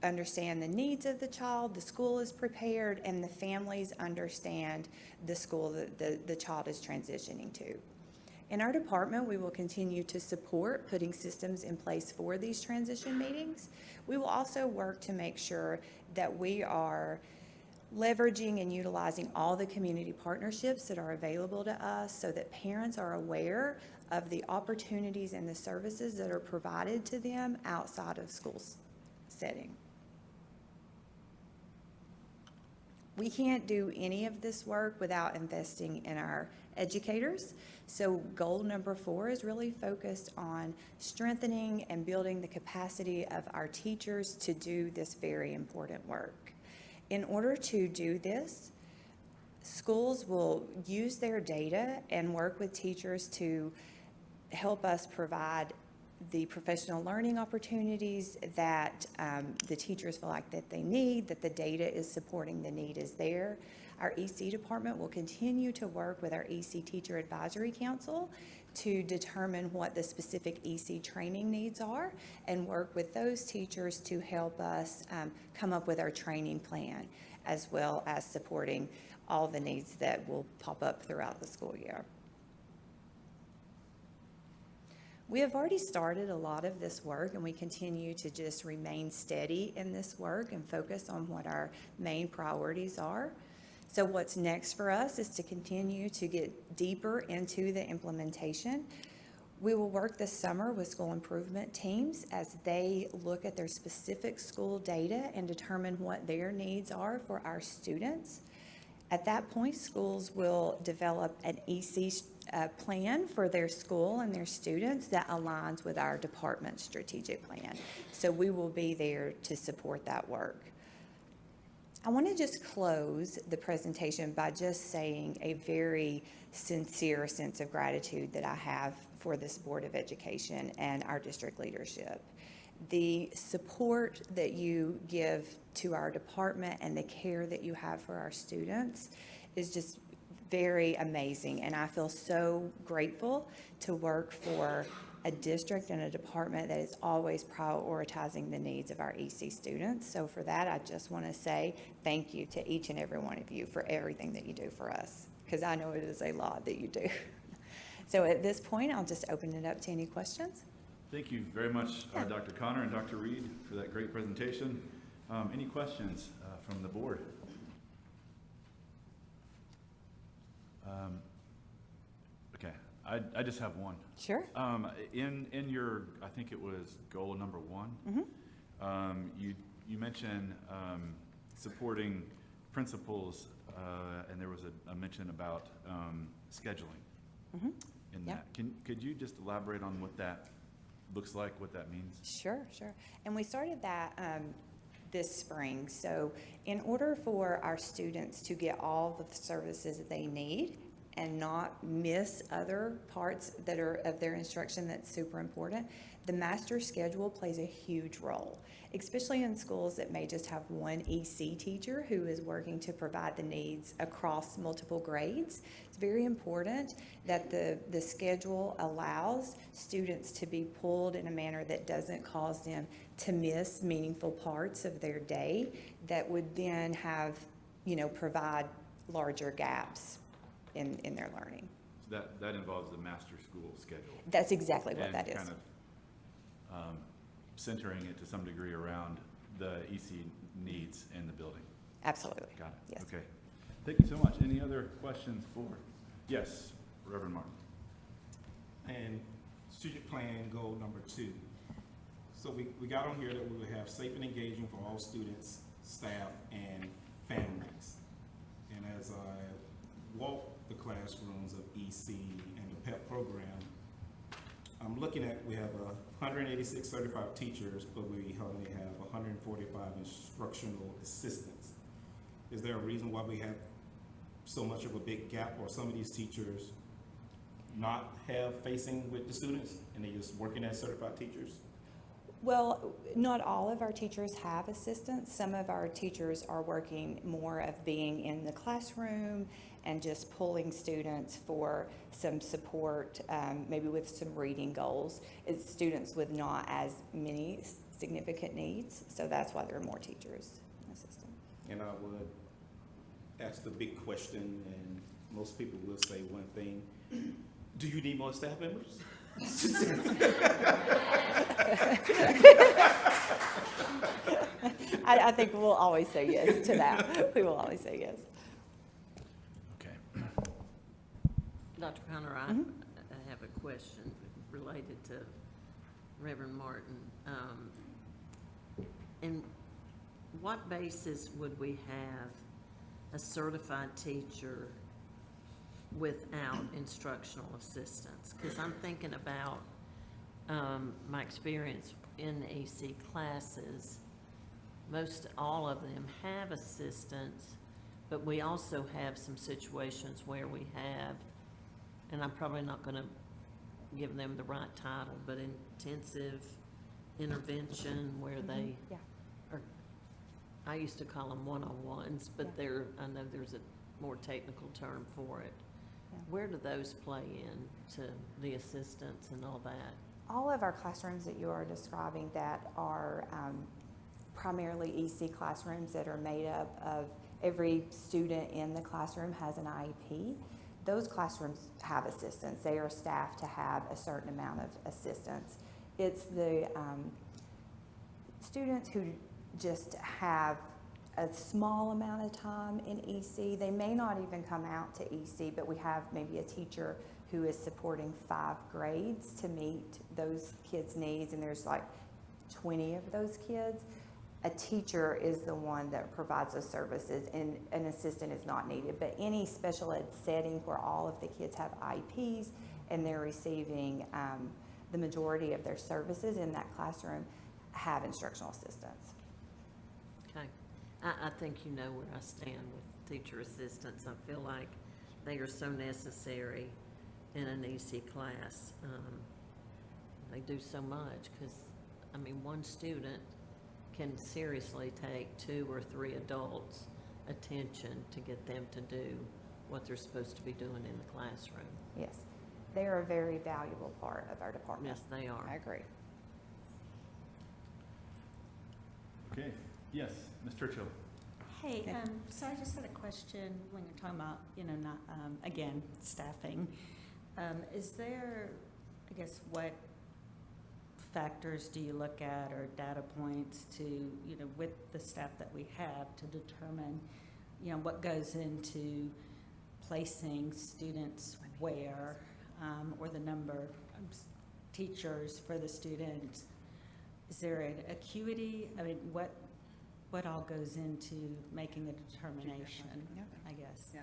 understand the needs of the child, the school is prepared, and the families understand the school that the child is transitioning to. In our department, we will continue to support putting systems in place for these transition meetings. We will also work to make sure that we are leveraging and utilizing all the community partnerships that are available to us so that parents are aware of the opportunities and the services that are provided to them outside of school setting. We can't do any of this work without investing in our educators. So goal number 4 is really focused on strengthening and building the capacity of our teachers to do this very important work. In order to do this, schools will use their data and work with teachers to help us provide the professional learning opportunities that the teachers feel like that they need, that the data is supporting the need is there. Our EC department will continue to work with our EC Teacher Advisory Council to determine what the specific EC training needs are and work with those teachers to help us come up with our training plan, as well as supporting all the needs that will pop up throughout the school year. We have already started a lot of this work, and we continue to just remain steady in this work and focus on what our main priorities are. So what's next for us is to continue to get deeper into the implementation. We will work this summer with school improvement teams as they look at their specific school data and determine what their needs are for our students. At that point, schools will develop an EC plan for their school and their students that aligns with our department's strategic plan. So we will be there to support that work. I want to just close the presentation by just saying a very sincere sense of gratitude that I have for this Board of Education and our district leadership. The support that you give to our department and the care that you have for our students is just very amazing, and I feel so grateful to work for a district and a department that is always prioritizing the needs of our EC students. So for that, I just want to say thank you to each and every one of you for everything that you do for us, because I know it is a lot that you do. So at this point, I'll just open it up to any questions. Thank you very much, Dr. Connor and Dr. Reed, for that great presentation. Any questions from the board? Okay, I just have one. Sure. In your, I think it was goal number 1, you mentioned supporting principals, and there was a mention about scheduling in that. Could you just elaborate on what that looks like, what that means? Sure. And we started that this spring. So in order for our students to get all the services that they need and not miss other parts that are of their instruction that's super important, the master schedule plays a huge role, especially in schools that may just have one EC teacher who is working to provide the needs across multiple grades. It's very important that the schedule allows students to be pulled in a manner that doesn't cause them to miss meaningful parts of their day that would then have, provide larger gaps in their learning. So that involves the master school schedule. That's exactly what that is. Kind of centering it to some degree around the EC needs in the building. Absolutely. Got it. Yes. Okay. Thank you so much. Any other questions for? Yes, Reverend Martin. And strategic plan goal number 2. So we got on here that we would have safe and engaging for all students, staff, and families. And as I walk the classrooms of EC and the PEP program, I'm looking at, we have 186 certified teachers, but we only have 145 instructional assistants. Is there a reason why we have so much of a big gap, or some of these teachers not have facing with the students, and they just working as certified teachers? Well, not all of our teachers have assistants. Some of our teachers are working more of being in the classroom and just pulling students for some support, maybe with some reading goals. It's students with not as many significant needs, so that's why there are more teachers assistant. And I would ask the big question, and most people will say one thing: do you need more staff members? I think we'll always say yes to that. We will always say yes. Okay. Dr. Hunter, I have a question related to Reverend Martin. In what basis would we have a certified teacher without instructional assistants? Because I'm thinking about my experience in EC classes. Most all of them have assistants, but we also have some situations where we have, and I'm probably not going to give them the right title, but intensive intervention where they Yeah. are, I used to call them one-on-ones, but I know there's a more technical term for it. Yeah. Where do those play in to the assistants and all that? All of our classrooms that you are describing that are primarily EC classrooms that are made up of every student in the classroom has an IEP. Those classrooms have assistants. They are staffed to have a certain amount of assistance. It's the students who just have a small amount of time in EC. They may not even come out to EC, but we have maybe a teacher who is supporting 5 grades to meet those kids' needs, and there's like 20 of those kids. A teacher is the one that provides those services, and an assistant is not needed. But any special ed setting where all of the kids have IEPs and they're receiving the majority of their services in that classroom have instructional assistants. Okay. I think you know where I stand with teacher assistants. I feel like they are so necessary in an EC class. They do so much because, I mean, one student can seriously take 2 or 3 adults' attention to get them to do what they're supposed to be doing in the classroom. Yes, they are a very valuable part of our department. Yes, they are. I agree. Okay. Yes, Ms. Churchill. Hey, Yeah. so I just had a question when you're talking about, not, again, staffing. Is there, I guess, what factors do you look at or data points to, with the staff that we have to determine, what goes into placing students where, or the number of teachers for the student? Is there an acuity? I mean, what all goes into making the determination, Yeah. I guess? Yeah.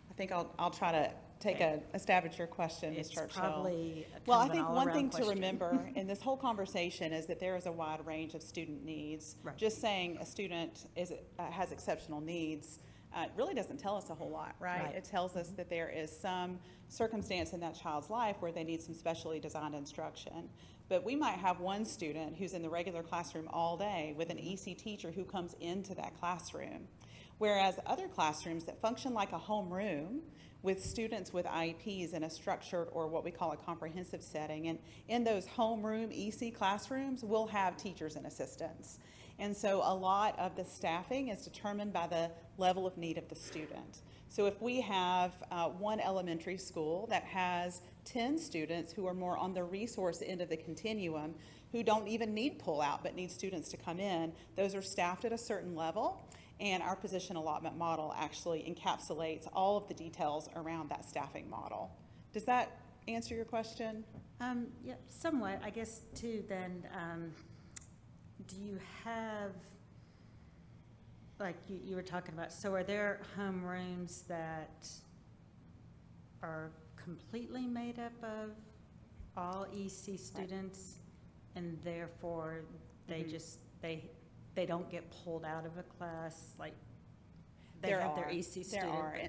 I think I'll try to take a stab at your question, Ms. It's Churchill. probably Well, I kind of an think one all-around thing to question. remember in this whole conversation is that there is a wide range of student needs. Right. Just saying a student has exceptional needs really doesn't tell us a whole lot, right? Right. It tells us that there is some circumstance in that child's life where they need some specially designed instruction. But we might have one student who's in the regular classroom all day with an EC teacher who comes into that classroom. Whereas other classrooms that function like a homeroom with students with IEPs in a structured or what we call a comprehensive setting. And in those homeroom EC classrooms, we'll have teachers and assistants. And so a lot of the staffing is determined by the level of need of the student. So if we have one elementary school that has 10 students who are more on the resource end of the continuum, who don't even need pull-out but need students to come in, those are staffed at a certain level. And our position allotment model actually encapsulates all of the details around that staffing model. Does that answer your question? Yeah, somewhat. I guess too, then, do you have, like you were talking about, so are there homerooms that are completely made up of all EC students, and therefore they Mhm. just, they don't get pulled out of a class, like they There have their are. EC There student? are.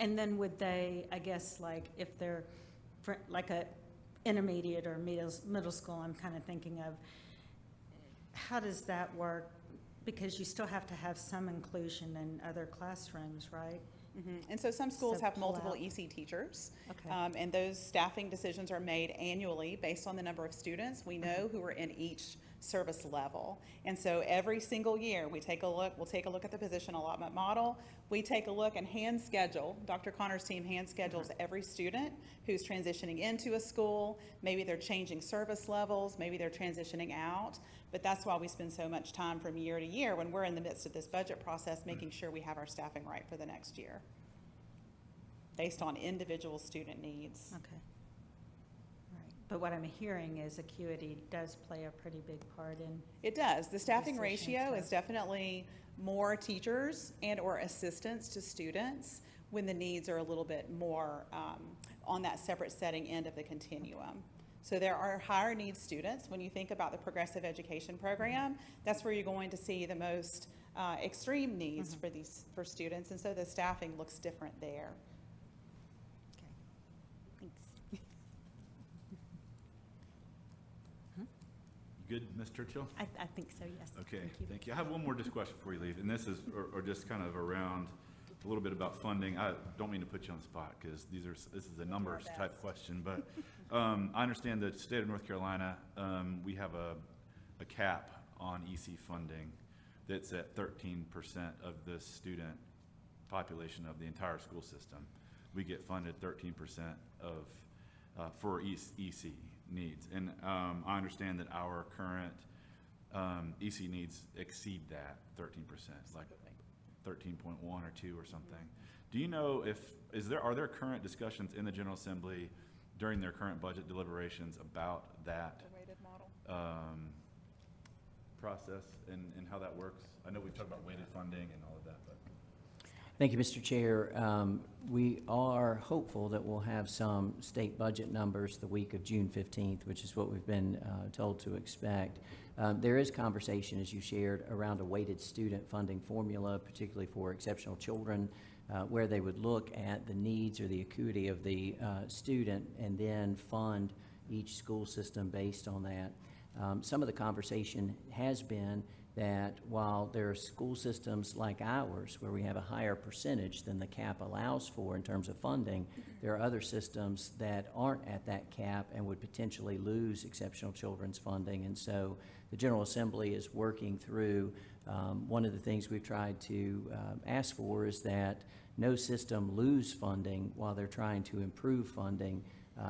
And then would they, I guess, like if they're for like a intermediate or middle school, I'm kind of thinking of, how does that work? Because you still have to have some inclusion in other classrooms, right? And so some schools So have pull multiple out. EC teachers. Okay. And those staffing decisions are made annually based on the number of students. We know who are in each service level. And so every single year, we'll take a look at the position allotment model. We take a look and hand schedule, Dr. Connor's team hand schedules every student who's transitioning into a school. Maybe they're changing service levels, maybe they're transitioning out. But that's why we spend so much time from year to year when we're in the midst of this budget process, making sure we have our staffing right for the next year, based on individual student needs. Okay. Right. But what I'm hearing is acuity does play a pretty big part in, It does. The staffing Decisions, ratio so- is definitely more teachers and or assistants to students when the needs are a little bit more on that separate setting end of the continuum. So there are higher needs students. When you think about the progressive education program, that's where you're going to see the most extreme needs for students. And so the staffing looks different there. okay, thanks. Good, Ms. Churchill? I think so, yes. Okay, Thank you. thank you. I have one more just question before you leave, and this is, or just kind of around a little bit about funding. I don't mean to put you on the spot, because this is a numbers type question, but I understand that the state of North Carolina, we have a cap on EC funding that's at 13% of the student population of the entire school system. We get funded 13% of, for EC needs. And I understand that our current EC needs exceed that 13%, like 13.1 or 2 or something. Do you know are there current discussions in the General Assembly during their current budget deliberations about that The weighted model. process and how that works? I know we've talked about weighted funding and all of that, but. Thank you, Mr. Chair. We are hopeful that we'll have some state budget numbers the week of June 15th, which is what we've been told to expect. There is conversation, as you shared, around a weighted student funding formula, particularly for exceptional children, where they would look at the needs or the acuity of the student and then fund each school system based on that. Some of the conversation has been that while there are school systems like ours where we have a higher percentage than the cap allows for in terms of funding, there are other systems that aren't at that cap and would potentially lose exceptional children's funding. And so the General Assembly is working through, one of the things we've tried to ask for is that no system lose funding while they're trying to improve funding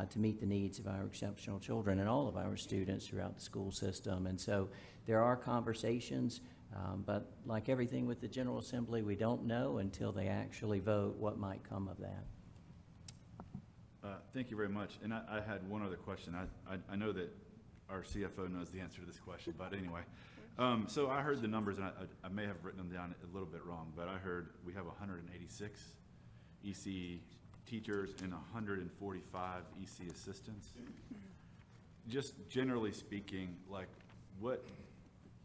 to meet the needs of our exceptional children and all of our students throughout the school system. And so there are conversations, but like everything with the General Assembly, we don't know until they actually vote what might come of that. Thank you very much. And I had one other question. I know that our CFO knows the answer to this question, but anyway. So I heard the numbers, and I may have written them down a little bit wrong, but I heard we have 186 EC teachers and 145 EC assistants. Just generally speaking, like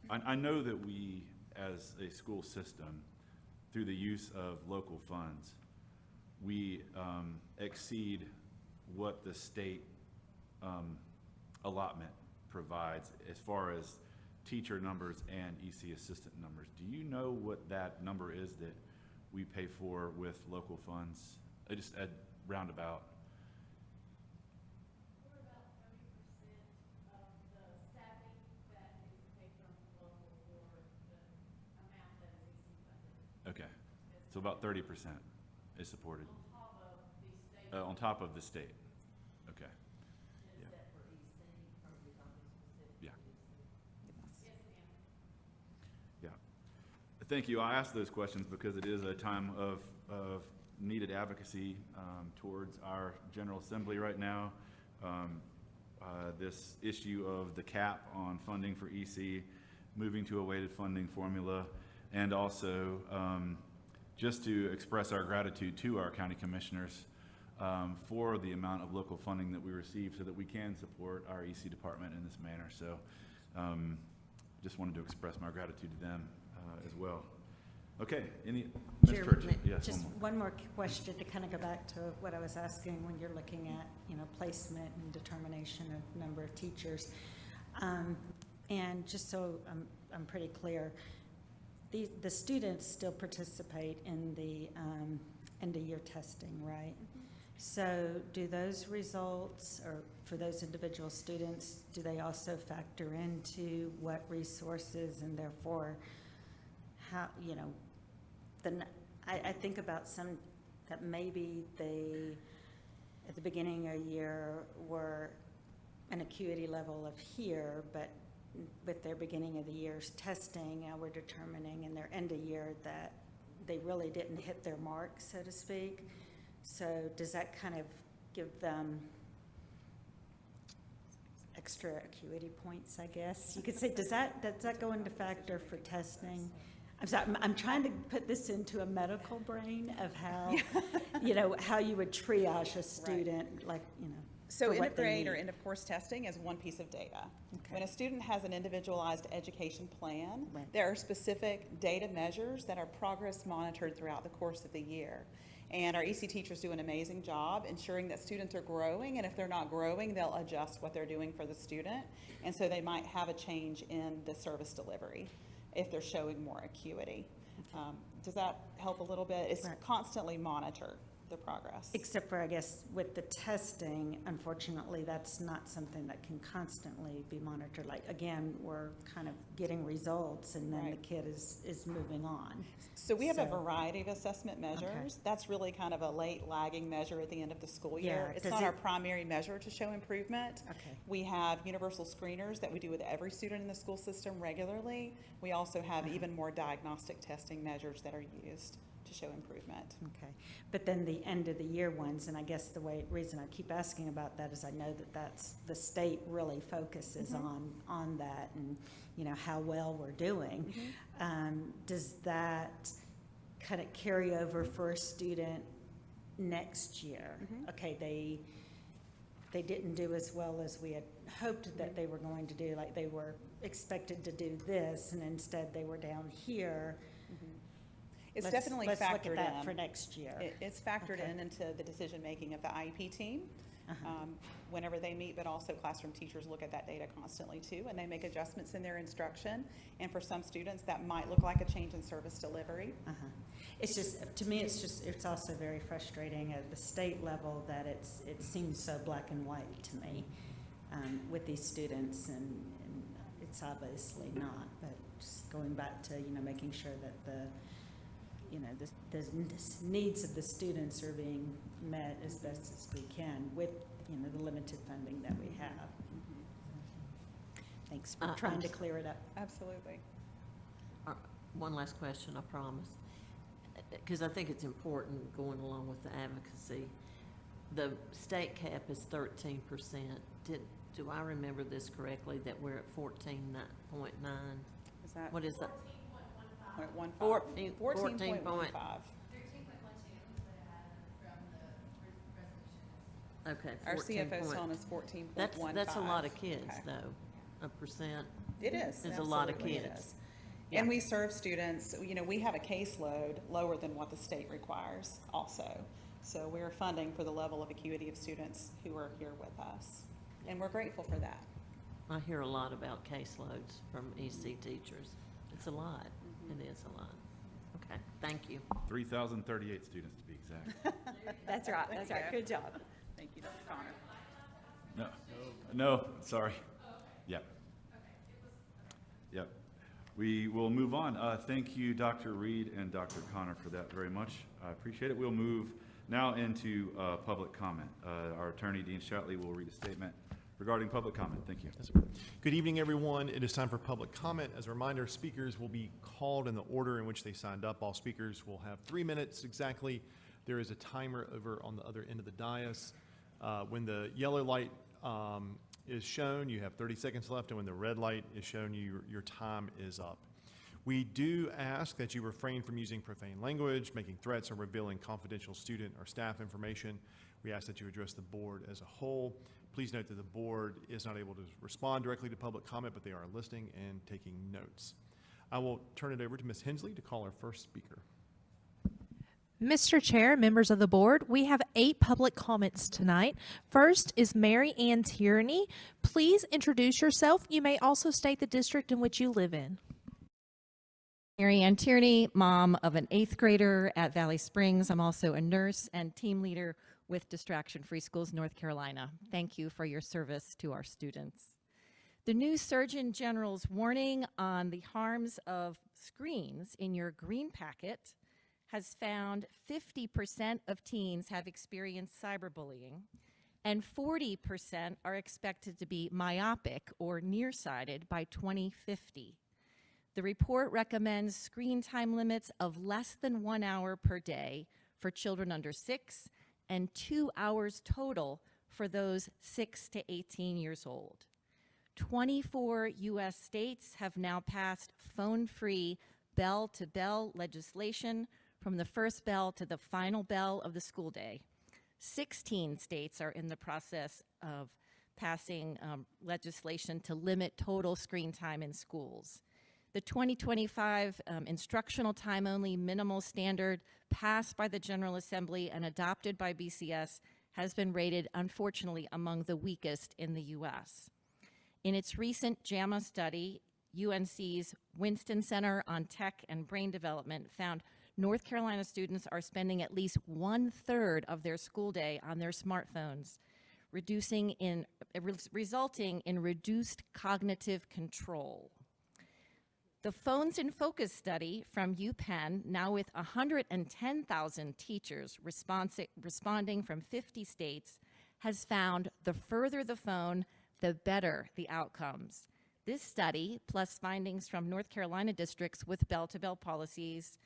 I know that we, as a school system, through the use of local funds, we exceed what the state allotment provides as far as teacher numbers and EC assistant numbers. Do you know what that number is that we pay for with local funds? Just at roundabout. We're about 30% of the staffing that is paid from local for the amount that is EC funded. Okay, so about 30% is supported. On top of the state. On top of the state. Okay. Is that for EC, or are we talking specifically? Yeah. Yes, ma'am. Yeah. Thank you. I asked those questions because it is a time of needed advocacy towards our General Assembly right now. This issue of the cap on funding for EC, moving to a weighted funding formula, and also just to express our gratitude to our county commissioners for the amount of local funding that we receive so that we can support our EC department in this manner. So just wanted to express my gratitude to them as well. Okay, Ms. Chair, Pritchett? Yes, just one more. one more question to kind of go back to what I was asking when you're looking at, placement and determination of number of teachers. And just so I'm pretty clear, the students still participate in the end-of-year testing, right? So do those results, or for those individual students, do they also factor into what resources and therefore how, I think about some that maybe they, at the beginning of a year, were an acuity level of here, but with their beginning of the year's testing, now we're determining in their end of year that they really didn't hit their mark, so to speak. So does that kind of give them extra acuity points, I guess? You could say, does that go into factor for testing? I'm sorry, I'm trying to put this into a medical brain of how, how you would triage a student, So for end what of they grade or need. end of course testing is one piece of data. Okay. When a student has an individualized education plan, Right. there are specific data measures that are progress monitored throughout the course of the year. And our EC teachers do an amazing job ensuring that students are growing, and if they're not growing, they'll adjust what they're doing for the student. And so they might have a change in the service delivery if they're showing more acuity. Does that help a little bit? It's Right. constantly monitor the progress. Except for, I guess, with the testing, unfortunately, that's not something that can constantly be monitored. Like, again, we're kind of getting results and then the Right. kid is moving on. So we have a So- variety of assessment measures. That's really kind of a late lagging measure at the end of the school year. Yeah, It's does not our it- primary measure to show improvement. Okay. We have universal screeners that we do with every student in the school system regularly. We also have even more diagnostic testing measures that are used to show improvement. Okay, but then the end of the year ones, and I guess the reason I keep asking about that is I know that's, the state really focuses on that and, how well we're doing. Does that kind of carry over for a student next year? Okay, they didn't do as well as we had hoped that they were going to do, like they were expected to do this, and instead they were down here. It's Let's- definitely let's look factored at that in. for next year. It's factored Okay. in into the decision-making of the IEP team whenever they meet, but also classroom teachers look at that data constantly too, and they make adjustments in their instruction. And for some students, that might look like a change in service delivery. It's just, to me, it's also very frustrating at the state level that it seems so black and white to me with these students, and it's obviously not, but just going back to, making sure that the needs of the students are being met as best as we can with, the limited funding that we have. Thanks for trying to clear it up. Absolutely. One last question, I promise. Because I think it's important going along with the advocacy. The state cap is 13%. Do I remember this correctly, that we're at 14.9? Is that What is that? 14.15? 14.15. 14.15. 13.12 that I had from the resolution. Okay, Our 14 CFO's point- telling us 14.15. That's a lot of kids, Okay. though. A percent It is. is a lot of absolutely it kids. is. Yeah. And we serve students, we have a caseload lower than what the state requires also. So we're funding for the level of acuity of students who are here with us. And we're grateful for that. I hear a lot about caseloads from EC teachers. It's a lot. It is a lot. Okay, thank you. 3,038 students to be exact. That's right, good job. Thank you, Dr. Connor. No, sorry. Yep. Yep. We will move on. Thank you, Dr. Reed and Dr. Connor, for that very much. I appreciate it. We'll move now into public comment. Our attorney, Dean Shatley, will read a statement regarding public comment. Thank you. Good evening, everyone. It is time for public comment. As a reminder, speakers will be called in the order in which they signed up. All speakers will have 3 minutes exactly. There is a timer over on the other end of the dais. When the yellow light is shown, you have 30 seconds left, and when the red light is shown, your time is up. We do ask that you refrain from using profane language, making threats, or revealing confidential student or staff information. We ask that you address the board as a whole. Please note that the board is not able to respond directly to public comment, but they are listening and taking notes. I will turn it over to Ms. Hensley to call our first speaker. Mr. Chair, members of the board, we have 8 public comments tonight. First is Mary Ann Tierney. Please introduce yourself. You may also state the district in which you live in. Mary Ann Tierney, mom of an 8th grader at Valley Springs. I'm also a nurse and team leader with Distraction Free Schools North Carolina. Thank you for your service to our students. The new Surgeon General's warning on the harms of screens in your green packet has found 50% of teens have experienced cyberbullying, and 40% are expected to be myopic or nearsighted by 2050. The report recommends screen time limits of less than 1 hour per day for children under 6 and 2 hours total for those 6 to 18 years old. 24 U.S. states have now passed phone-free bell-to-bell legislation from the first bell to the final bell of the school day. 16 states are in the process of passing legislation to limit total screen time in schools. The 2025 instructional time-only minimal standard passed by the General Assembly and adopted by BCS has been rated, unfortunately, among the weakest in the U.S. In its recent JAMA study, UNC's Winston Center on Tech and Brain Development found North Carolina students are spending at least 1/3 of their school day on their smartphones, resulting in reduced cognitive control. The Phones in Focus study from UPenn, now with 110,000 teachers responding from 50 states, has found the further the phone, the better the outcomes. This study, plus findings from North Carolina districts with bell-to-bell policies,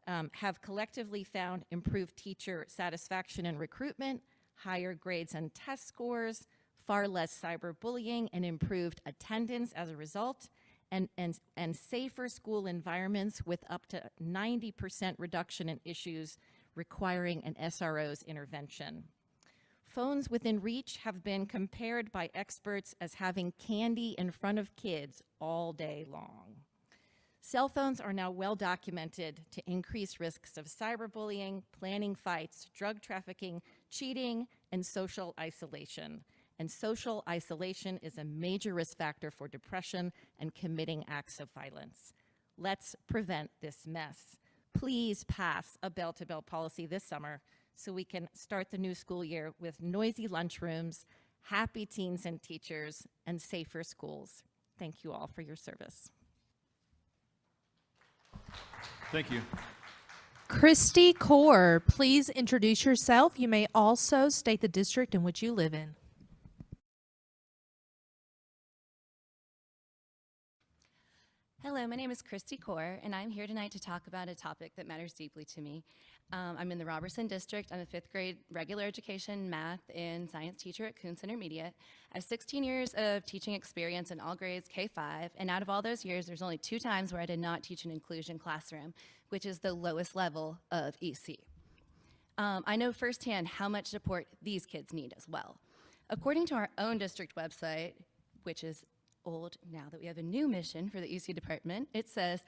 have collectively found improved teacher satisfaction and recruitment, higher grades and test scores, far less cyberbullying, and improved attendance as a result, and safer school environments with up to 90% reduction in issues requiring an SRO's intervention. Phones within reach have been compared by experts as having candy in front of kids all day long. Cell phones are now well documented to increase risks of cyberbullying, planning fights, drug trafficking, cheating, and social isolation. And social isolation is a major risk factor for depression and committing acts of violence. Let's prevent this mess. Please pass a bell-to-bell policy this summer so we can start the new school year with noisy lunchrooms, happy teens and teachers, and safer schools. Thank you all for your service. Thank you. Christy Kaur, please introduce yourself. You may also state the district in which you live in. Hello, my name is Christy Kaur, and I'm here tonight to talk about a topic that matters deeply to me. I'm in the Robertson District. I'm a 5th grade regular education math and science teacher at Kuntz Intermediate. I have 16 years of teaching experience in all grades K-5, and out of all those years, there's only 2 times where I did not teach an inclusion classroom, which is the lowest level of EC. I know firsthand how much support these kids need as well. According to our own district website, which is old now that we have a new mission for the EC department, it says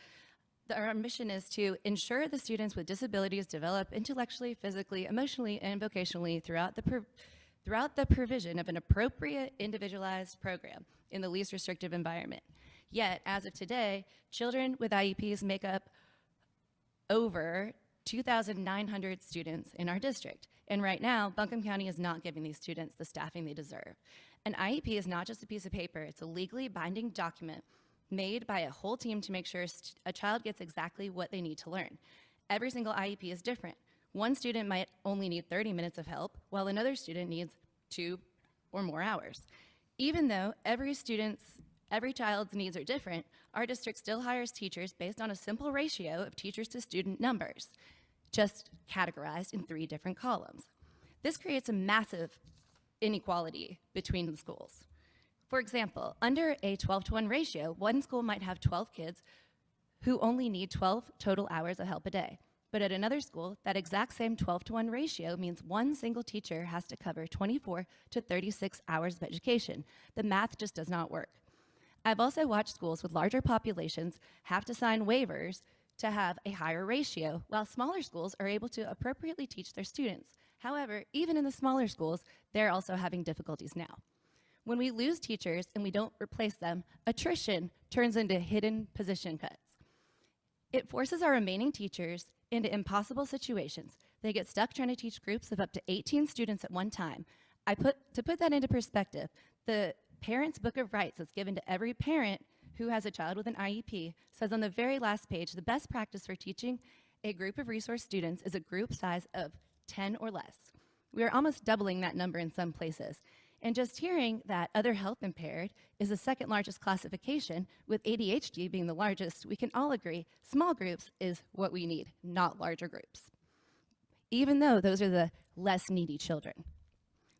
that our mission is to ensure the students with disabilities develop intellectually, physically, emotionally, and vocationally throughout the provision of an appropriate individualized program in the least restrictive environment. Yet, as of today, children with IEPs make up over 2,900 students in our district. And right now, Buncombe County is not giving these students the staffing they deserve. An IEP is not just a piece of paper, it's a legally binding document made by a whole team to make sure a child gets exactly what they need to learn. Every single IEP is different. One student might only need 30 minutes of help, while another student needs 2 or more hours. Even though every child's needs are different, our district still hires teachers based on a simple ratio of teachers to student numbers, just categorized in 3 different columns. This creates a massive inequality between the schools. For example, under a 12-to-1 ratio, one school might have 12 kids who only need 12 total hours of help a day. But at another school, that exact same 12-to-1 ratio means one single teacher has to cover 24 to 36 hours of education. The math just does not work. I've also watched schools with larger populations have to sign waivers to have a higher ratio, while smaller schools are able to appropriately teach their students. However, even in the smaller schools, they're also having difficulties now. When we lose teachers and we don't replace them, attrition turns into hidden position cuts. It forces our remaining teachers into impossible situations. They get stuck trying to teach groups of up to 18 students at one time. To put that into perspective, the Parents' Book of Rights that's given to every parent who has a child with an IEP says on the very last page, the best practice for teaching a group of resource students is a group size of 10 or less. We are almost doubling that number in some places. And just hearing that other health impaired is the second largest classification, with ADHD being the largest, we can all agree small groups is what we need, not larger groups, even though those are the less needy children.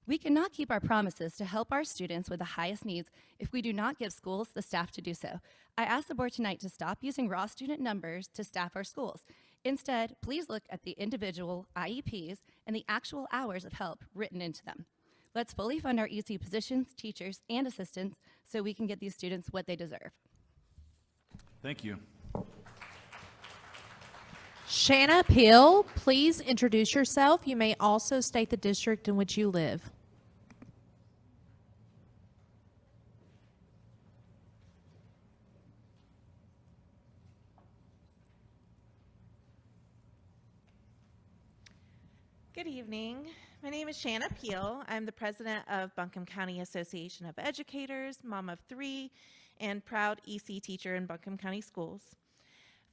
We cannot keep our promises to help our students with the highest needs if we do not give schools the staff to do so. I ask the board tonight to stop using raw student numbers to staff our schools. Instead, please look at the individual IEPs and the actual hours of help written into them. Let's fully fund our EC positions, teachers, and assistants so we can get these students what they deserve. Thank you. Shanna Peel, please introduce yourself. You may also state the district in which you live. Good evening. My name is Shanna Peel. I'm the president of Buncombe County Association of Educators, mom of 3, and proud EC teacher in Buncombe County Schools.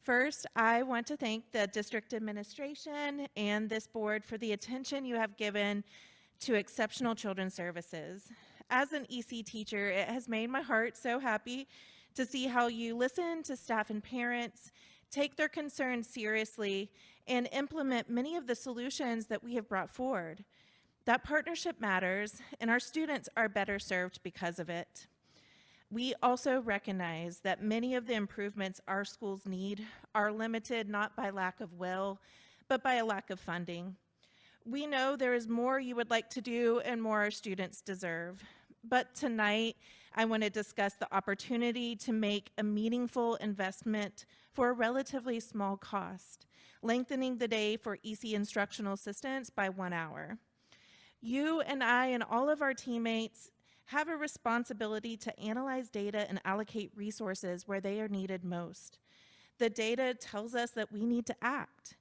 First, I want to thank the district administration and this board for the attention you have given to exceptional children's services. As an EC teacher, it has made my heart so happy to see how you listen to staff and parents, take their concerns seriously, and implement many of the solutions that we have brought forward. That partnership matters, and our students are better served because of it. We also recognize that many of the improvements our schools need are limited not by lack of will, but by a lack of funding. We know there is more you would like to do and more our students deserve. But tonight, I want to discuss the opportunity to make a meaningful investment for a relatively small cost, lengthening the day for EC instructional assistants by 1 hour. You and I and all of our teammates have a responsibility to analyze data and allocate resources where they are needed most. The data tells us that we need to act.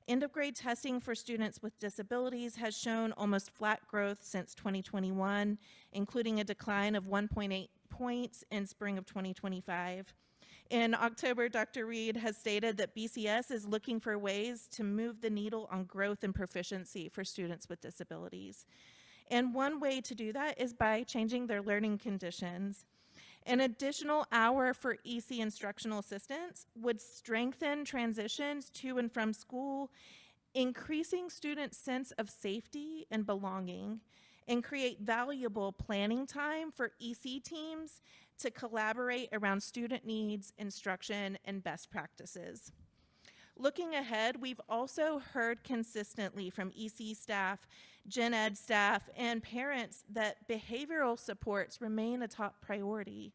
End of grade testing for students with disabilities has shown almost flat growth since 2021, including a decline of 1.8 points in spring of 2025. In October, Dr. Reed has stated that BCS is looking for ways to move the needle on growth and proficiency for students with disabilities. And one way to do that is by changing their learning conditions. An additional hour for EC instructional assistants would strengthen transitions to and from school, increasing students' sense of safety and belonging, and create valuable planning time for EC teams to collaborate around student needs, instruction, and best practices. Looking ahead, we've also heard consistently from EC staff, gen ed staff, and parents that behavioral supports remain a top priority.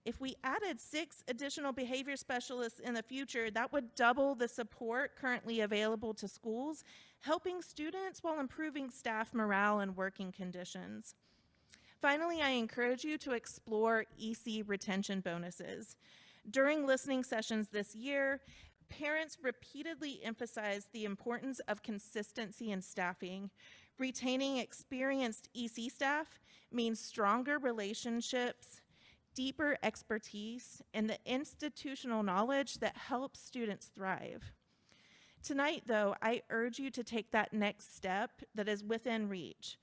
If we added 6 additional behavior specialists in the future, that would double the support currently available to schools, helping students while improving staff morale and working conditions. Finally, I encourage you to explore EC retention bonuses. During listening sessions this year, parents repeatedly emphasized the importance of consistency in staffing. Retaining experienced EC staff means stronger relationships, deeper expertise, and the institutional knowledge that helps students thrive. Tonight, though, I urge you to take that next step that is within reach.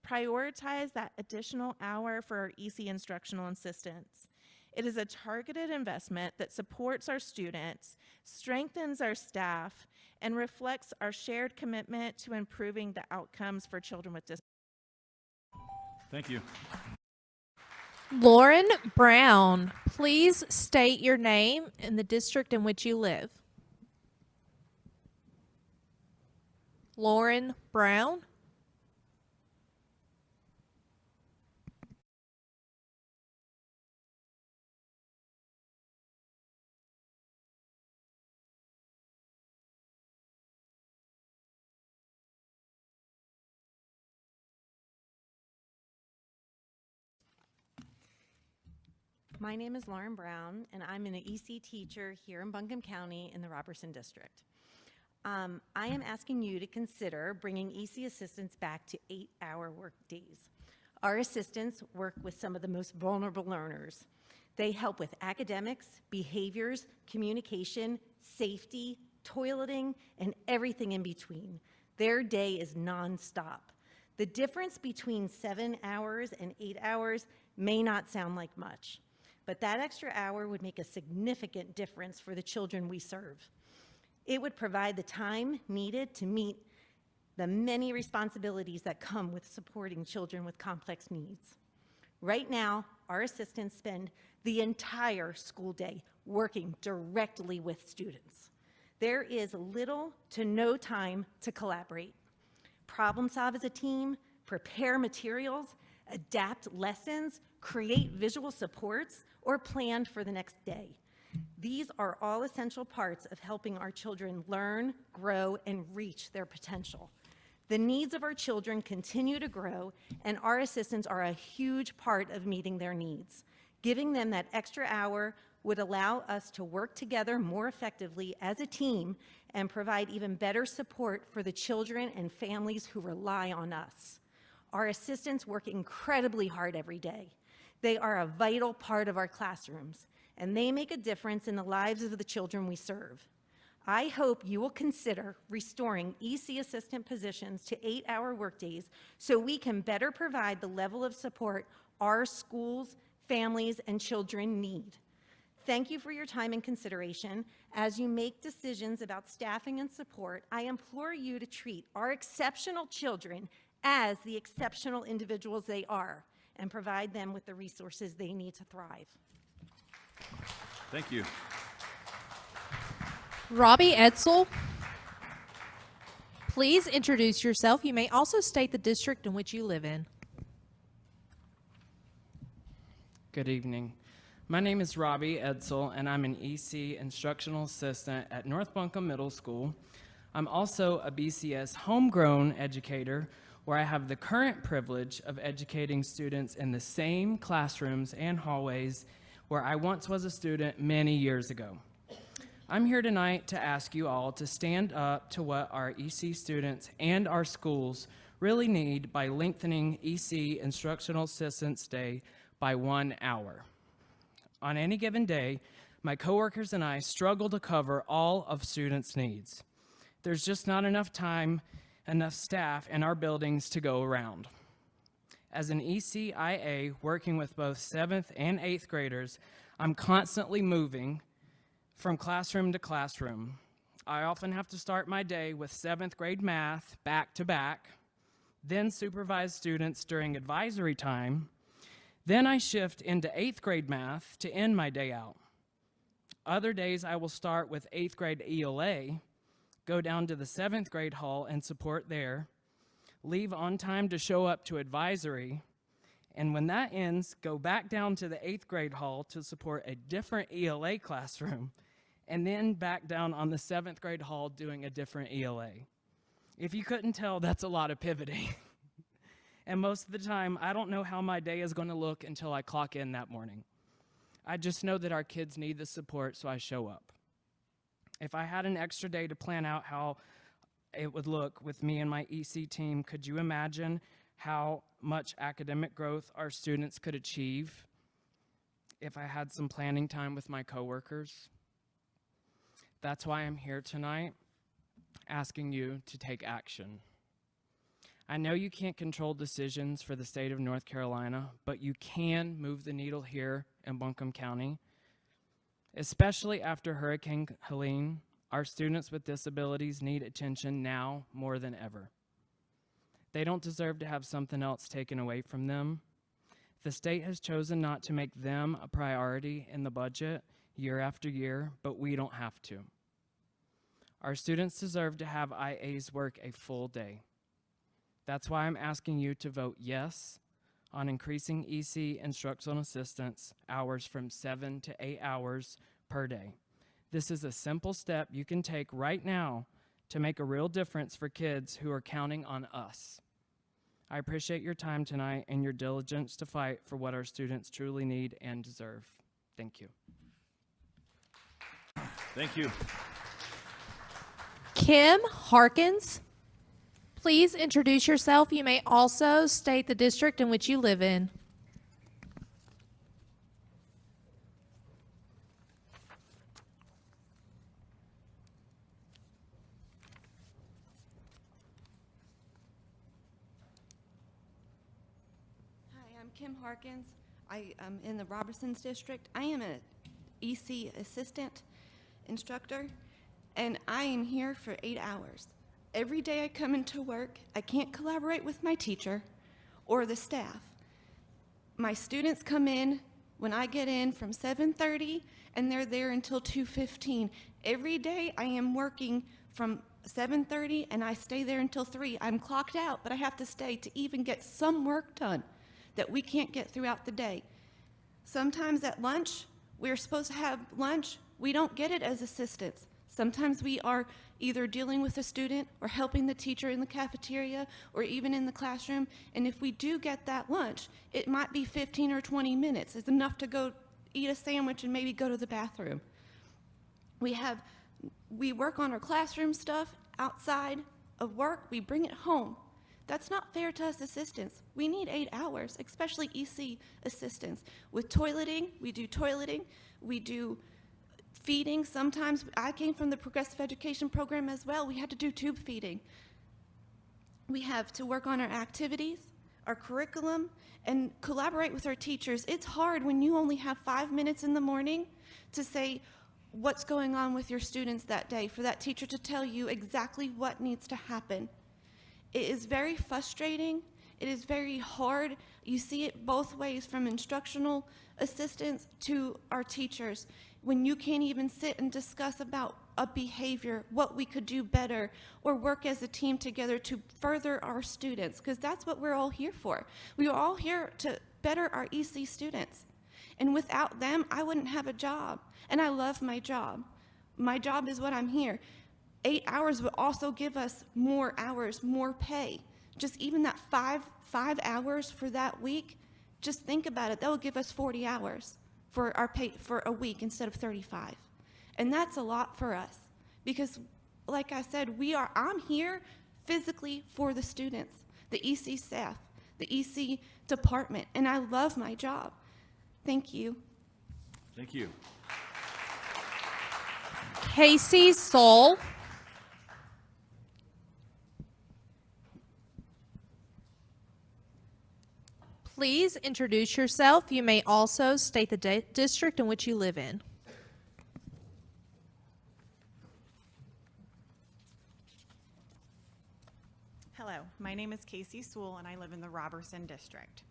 Prioritize that additional hour for our EC instructional assistants. It is a targeted investment that supports our students, strengthens our staff, and reflects our shared commitment to improving the outcomes for children with disabilities. Thank you. Lauren Brown, please state your name and the district in which you live. Lauren Brown. My name is Lauren Brown, and I'm an EC teacher here in Buncombe County in the Robertson District. I am asking you to consider bringing EC assistants back to 8-hour work days. Our assistants work with some of the most vulnerable learners. They help with academics, behaviors, communication, safety, toileting, and everything in between. Their day is nonstop. The difference between 7 hours and 8 hours may not sound like much, but that extra hour would make a significant difference for the children we serve. It would provide the time needed to meet the many responsibilities that come with supporting children with complex needs. Right now, our assistants spend the entire school day working directly with students. There is little to no time to collaborate, problem solve as a team, prepare materials, adapt lessons, create visual supports, or plan for the next day. These are all essential parts of helping our children learn, grow, and reach their potential. The needs of our children continue to grow, and our assistants are a huge part of meeting their needs. Giving them that extra hour would allow us to work together more effectively as a team and provide even better support for the children and families who rely on us. Our assistants work incredibly hard every day. They are a vital part of our classrooms, and they make a difference in the lives of the children we serve. I hope you will consider restoring EC assistant positions to 8-hour workdays so we can better provide the level of support our schools, families, and children need. Thank you for your time and consideration. As you make decisions about staffing and support, I implore you to treat our exceptional children as the exceptional individuals they are and provide them with the resources they need to thrive. Thank you. Robbie Edsel, please introduce yourself. You may also state the district in which you live in. Good evening. My name is Robbie Edsel, and I'm an EC instructional assistant at North Buncombe Middle School. I'm also a BCS homegrown educator, where I have the current privilege of educating students in the same classrooms and hallways where I once was a student many years ago. I'm here tonight to ask you all to stand up to what our EC students and our schools really need by lengthening EC Instructional Assistance Day by 1 hour. On any given day, my coworkers and I struggle to cover all of students' needs. There's just not enough time, enough staff in our buildings to go around. As an ECIA working with both 7th and 8th graders, I'm constantly moving from classroom to classroom. I often have to start my day with 7th grade math back to back, then supervise students during advisory time. Then I shift into 8th grade math to end my day out. Other days I will start with 8th grade ELA, go down to the 7th grade hall and support there, leave on time to show up to advisory, and when that ends, go back down to the 8th grade hall to support a different ELA classroom, and then back down on the 7th grade hall doing a different ELA. If you couldn't tell, that's a lot of pivoting. And most of the time, I don't know how my day is going to look until I clock in that morning. I just know that our kids need the support, so I show up. If I had an extra day to plan out how it would look with me and my EC team, could you imagine how much academic growth our students could achieve if I had some planning time with my coworkers? That's why I'm here tonight, asking you to take action. I know you can't control decisions for the state of North Carolina, but you can move the needle here in Buncombe County. Especially after Hurricane Helene, our students with disabilities need attention now more than ever. They don't deserve to have something else taken away from them. The state has chosen not to make them a priority in the budget year after year, but we don't have to. Our students deserve to have IAs work a full day. That's why I'm asking you to vote yes on increasing EC instructional assistance hours from 7 to 8 hours per day. This is a simple step you can take right now to make a real difference for kids who are counting on us. I appreciate your time tonight and your diligence to fight for what our students truly need and deserve. Thank you. Thank you. Kim Harkins, please introduce yourself. You may also state the district in which you live in. Hi, I'm Kim Harkins. I am in the Robertsons district. I am an EC assistant instructor, and I am here for 8 hours. Every day I come into work, I can't collaborate with my teacher or the staff. My students come in when I get in from 7:30, and they're there until 2:15. Every day I am working from 7:30, and I stay there until 3. I'm clocked out, but I have to stay to even get some work done that we can't get throughout the day. Sometimes at lunch, we're supposed to have lunch. We don't get it as assistants. Sometimes we are either dealing with a student or helping the teacher in the cafeteria or even in the classroom. And if we do get that lunch, it might be 15 or 20 minutes. It's enough to go eat a sandwich and maybe go to the bathroom. We work on our classroom stuff outside of work. We bring it home. That's not fair to us assistants. We need 8 hours, especially EC assistants. With toileting, we do toileting. We do feeding. Sometimes I came from the progressive education program as well. We had to do tube feeding. We have to work on our activities, our curriculum, and collaborate with our teachers. It's hard when you only have 5 minutes in the morning to say what's going on with your students that day, for that teacher to tell you exactly what needs to happen. It is very frustrating. It is very hard. You see it both ways, from instructional assistants to our teachers, when you can't even sit and discuss about a behavior, what we could do better, or work as a team together to further our students, because that's what we're all here for. We are all here to better our EC students. And without them, I wouldn't have a job. And I love my job. My job is what I'm here. 8 hours would also give us more hours, more pay. Just even that five hours for that week, just think about it. That would give us 40 hours for our pay for a week instead of 35. And that's a lot for us because, like I said, I'm here physically for the students, the EC staff, the EC department, and I love my job. Thank you. Thank you. Casey Soul. Please introduce yourself. You may also state the district in which you live in. Hello, my name is Casey Sewell and I live in the Robertson district.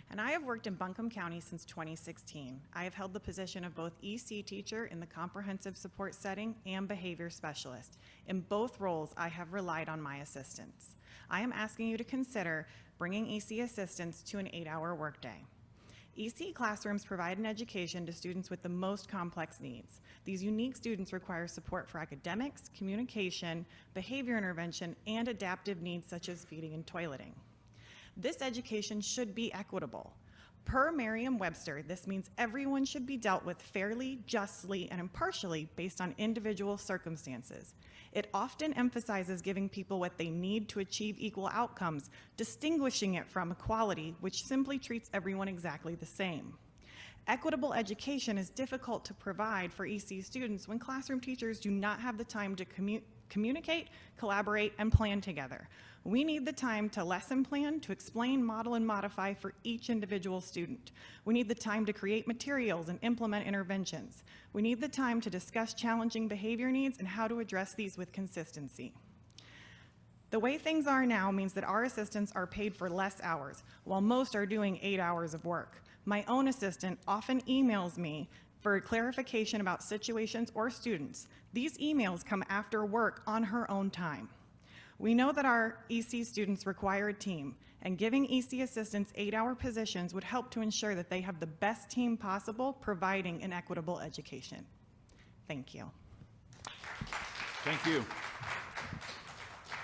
And I have worked in Buncombe County since 2016. I have held the position of both EC teacher in the comprehensive support setting and behavior specialist. In both roles, I have relied on my assistants. I am asking you to consider bringing EC assistants to an 8-hour workday. EC classrooms provide an education to students with the most complex needs. These unique students require support for academics, communication, behavior intervention, and adaptive needs such as feeding and toileting. This education should be equitable. Per Merriam-Webster, this means everyone should be dealt with fairly, justly, and impartially based on individual circumstances. It often emphasizes giving people what they need to achieve equal outcomes, distinguishing it from equality, which simply treats everyone exactly the same. Equitable education is difficult to provide for EC students when classroom teachers do not have the time to communicate, collaborate, and plan together. We need the time to lesson plan, to explain, model, and modify for each individual student. We need the time to create materials and implement interventions. We need the time to discuss challenging behavior needs and how to address these with consistency. The way things are now means that our assistants are paid for less hours, while most are doing 8 hours of work. My own assistant often emails me for clarification about situations or students. These emails come after work on her own time. We know that our EC students require a team, and giving EC assistants 8-hour positions would help to ensure that they have the best team possible, providing an equitable education. Thank you. Thank you.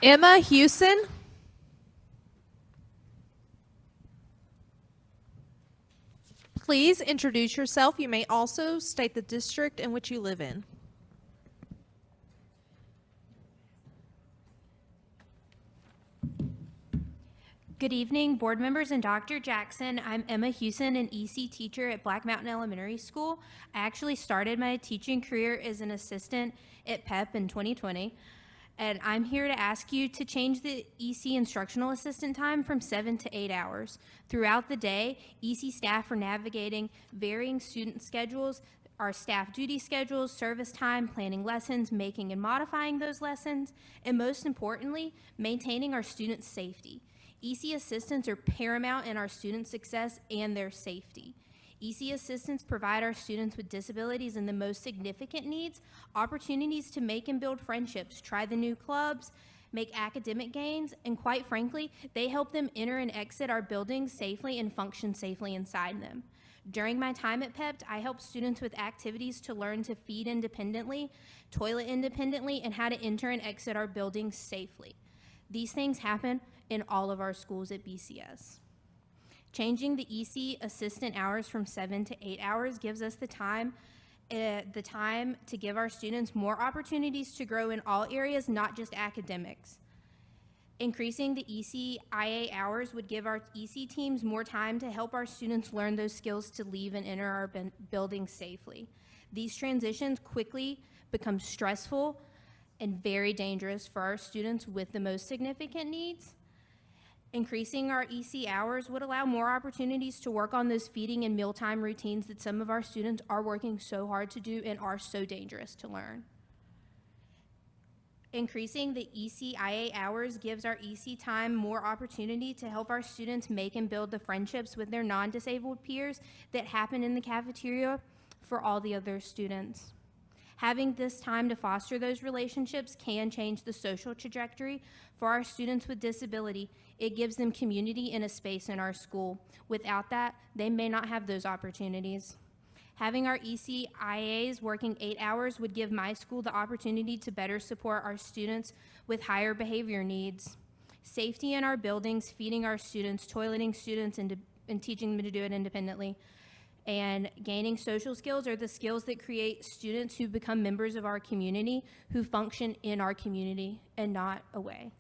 Emma Hewson. Please introduce yourself. You may also state the district in which you live in. Good evening, board members and Dr. Jackson. I'm Emma Hewson, an EC teacher at Black Mountain Elementary School. I actually started my teaching career as an assistant at PEP in 2020. And I'm here to ask you to change the EC instructional assistant time from 7 to 8 hours. Throughout the day, EC staff are navigating varying student schedules, our staff duty schedules, service time, planning lessons, making and modifying those lessons, and most importantly, maintaining our students' safety. EC assistants are paramount in our students' success and their safety. EC assistants provide our students with disabilities and the most significant needs opportunities to make and build friendships, try the new clubs, make academic gains, and quite frankly, they help them enter and exit our buildings safely and function safely inside them. During my time at PEPT, I helped students with activities to learn to feed independently, toilet independently, and how to enter and exit our buildings safely. These things happen in all of our schools at BCS. Changing the EC assistant hours from 7 to 8 hours gives us the time to give our students more opportunities to grow in all areas, not just academics. Increasing the ECIA hours would give our EC teams more time to help our students learn those skills to leave and enter our buildings safely. These transitions quickly become stressful and very dangerous for our students with the most significant needs. Increasing our EC hours would allow more opportunities to work on those feeding and mealtime routines that some of our students are working so hard to do and are so dangerous to learn. Increasing the ECIA hours gives our EC time more opportunity to help our students make and build the friendships with their non-disabled peers that happen in the cafeteria for all the other students. Having this time to foster those relationships can change the social trajectory for our students with disability. It gives them community and a space in our school. Without that, they may not have those opportunities. Having our ECIAs working 8 hours would give my school the opportunity to better support our students with higher behavior needs. Safety in our buildings, feeding our students, toileting students, and teaching them to do it independently. And gaining social skills are the skills that create students who become members of our community, who function in our community and not away.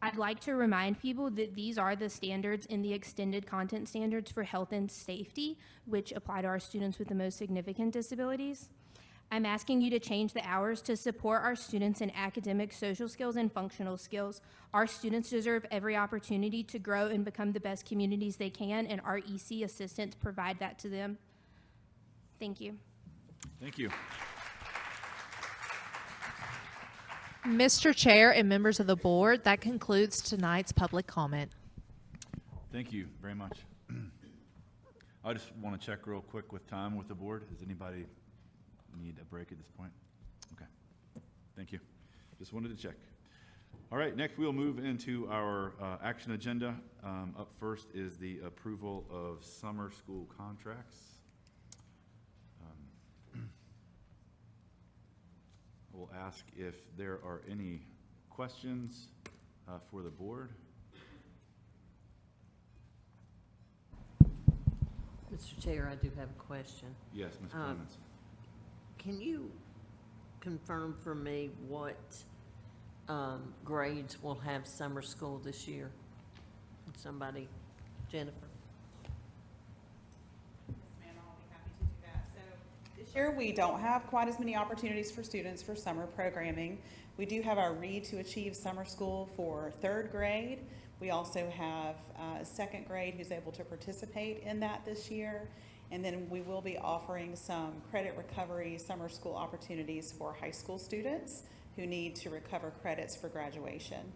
I'd like to remind people that these are the standards in the extended content standards for health and safety, which apply to our students with the most significant disabilities. I'm asking you to change the hours to support our students in academic, social skills, and functional skills. Our students deserve every opportunity to grow and become the best communities they can, and our EC assistants provide that to them. Thank you. Thank you. Mr. Chair and members of the board, that concludes tonight's public comment. Thank you very much. I just want to check real quick with time with the board. Does anybody need a break at this point? Okay. Thank you. Just wanted to check. All right, next we'll move into our action agenda. Up first is the approval of summer school contracts. We'll ask if there are any questions for the board. Mr. Chair, I do have a question. Yes, Ms. Clemens. Can you confirm for me what grades will have summer school this year? Somebody, Jennifer? This year, we don't have quite as many opportunities for students for summer programming. We do have our Read to Achieve summer school for 3rd grade. We also have 2nd grade who's able to participate in that this year. And then we will be offering some credit recovery summer school opportunities for high school students who need to recover credits for graduation.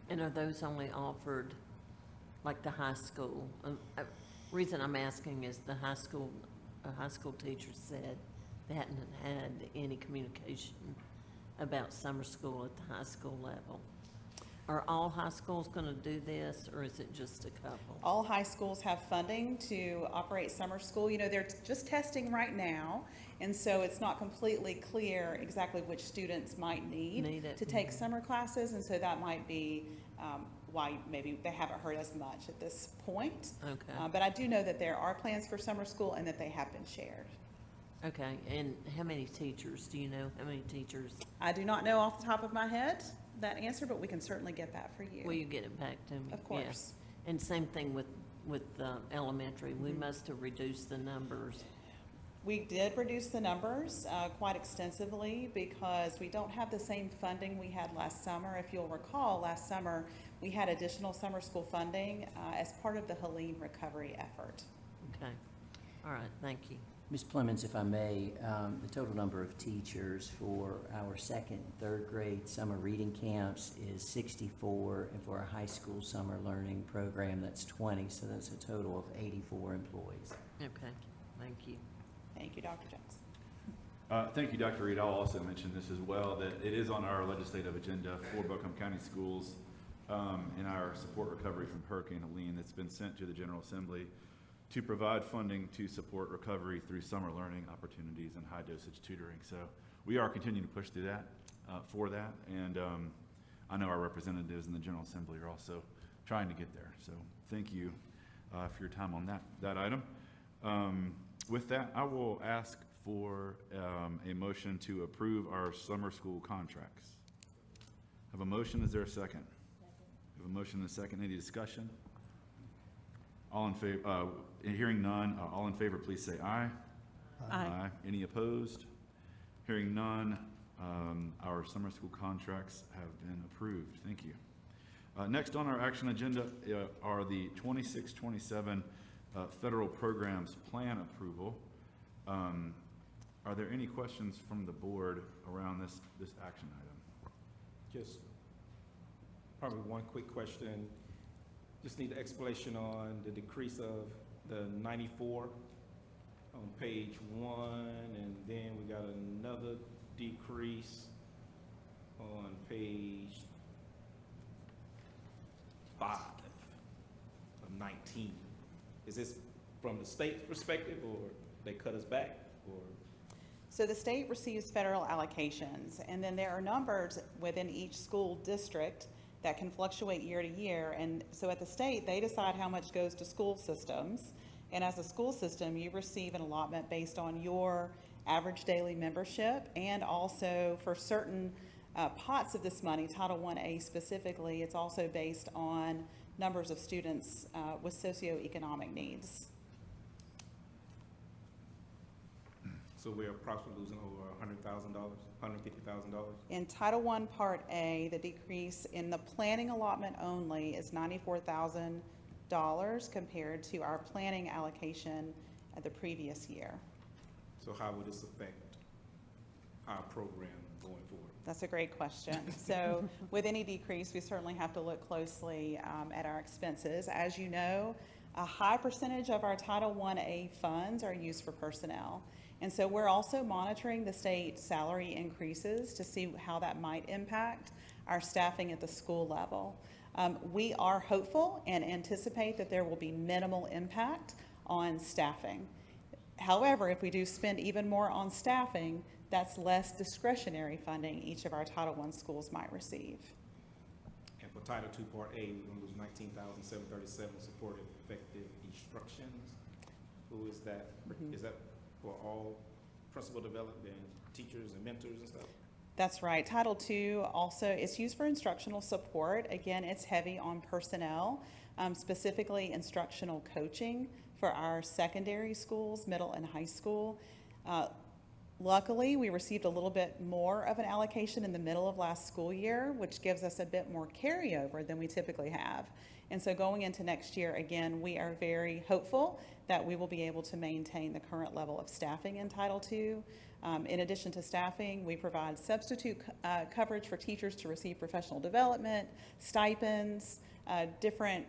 And are those only offered like the high school? Reason I'm asking is a high school teacher said they hadn't had any communication about summer school at the high school level. Are all high schools going to do this, or is it just a couple? All high schools have funding to operate summer school. You know, they're just testing right now, and so it's not completely clear exactly which students might need Need to it. take summer classes, and so that might be why maybe they haven't heard as much at this point. Okay. But I do know that there are plans for summer school and that they have been shared. Okay, and how many teachers, do you know how many teachers? I do not know off the top of my head that answer, but we can certainly get that for you. Will you get it back to me? Of Yeah. course. And same thing with elementary, we must have reduced the numbers. We did reduce the numbers quite extensively because we don't have the same funding we had last summer. If you'll recall, last summer we had additional summer school funding as part of the Helene recovery effort. Okay, all right, thank you. Ms. Clemens, if I may, the total number of teachers for our second and third grade summer reading camps is 64, and for our high school summer learning program, that's 20, so that's a total of 84 employees. Okay, thank you. Thank you, Dr. Jones. Thank you, Dr. Reed. I'll also mention this as well, that it is on our legislative agenda for Buncombe County Schools in our support recovery from Hurricane Helene that's been sent to the General Assembly to provide funding to support recovery through summer learning opportunities and high dosage tutoring. So we are continuing to push through that, for that. And I know our representatives in the General Assembly are also trying to get there. So thank you for your time on that item. With that, I will ask for a motion to approve our summer school contracts. Have a motion, is there a second? Have a motion and a second, any discussion? All in favor, hearing none, all in favor, please say aye. Aye. Any opposed? Hearing none, our summer school contracts have been approved. Thank you. Next on our action agenda are the 26-27 federal programs plan approval. Are there any questions from the board around this action item? Just probably one quick question. Just need an explanation on the decrease of the 94 on page 1, and then we got another decrease on page 5 of 19. Is this from the state's perspective, or they cut us back, or? So the state receives federal allocations, and then there are numbers within each school district that can fluctuate year to year. And so at the state, they decide how much goes to school systems. And as a school system, you receive an allotment based on your average daily membership, and also for certain pots of this money, Title 1A specifically, it's also based on numbers of students with socioeconomic needs. So we're approximately losing over $100,000, $150,000? In Title I Part A, the decrease in the planning allotment only is $94,000 compared to our planning allocation the previous year. So how would this affect our program going forward? That's a great question. So with any decrease, we certainly have to look closely at our expenses. As you know, a high percentage of our Title I-A funds are used for personnel. And so we're also monitoring the state salary increases to see how that might impact our staffing at the school level. We are hopeful and anticipate that there will be minimal impact on staffing. However, if we do spend even more on staffing, that's less discretionary funding each of our Title I schools might receive. And for Title II Part A, we're gonna lose $19,737 supported effective instructions. Who is that? Is that for all principal development, teachers and mentors and stuff? That's right. Title II also is used for instructional support. Again, it's heavy on personnel, specifically instructional coaching for our secondary schools, middle and high school. Luckily, we received a little bit more of an allocation in the middle of last school year, which gives us a bit more carryover than we typically have. And so going into next year, again, we are very hopeful that we will be able to maintain the current level of staffing in Title II. In addition to staffing, we provide substitute coverage for teachers to receive professional development, stipends, different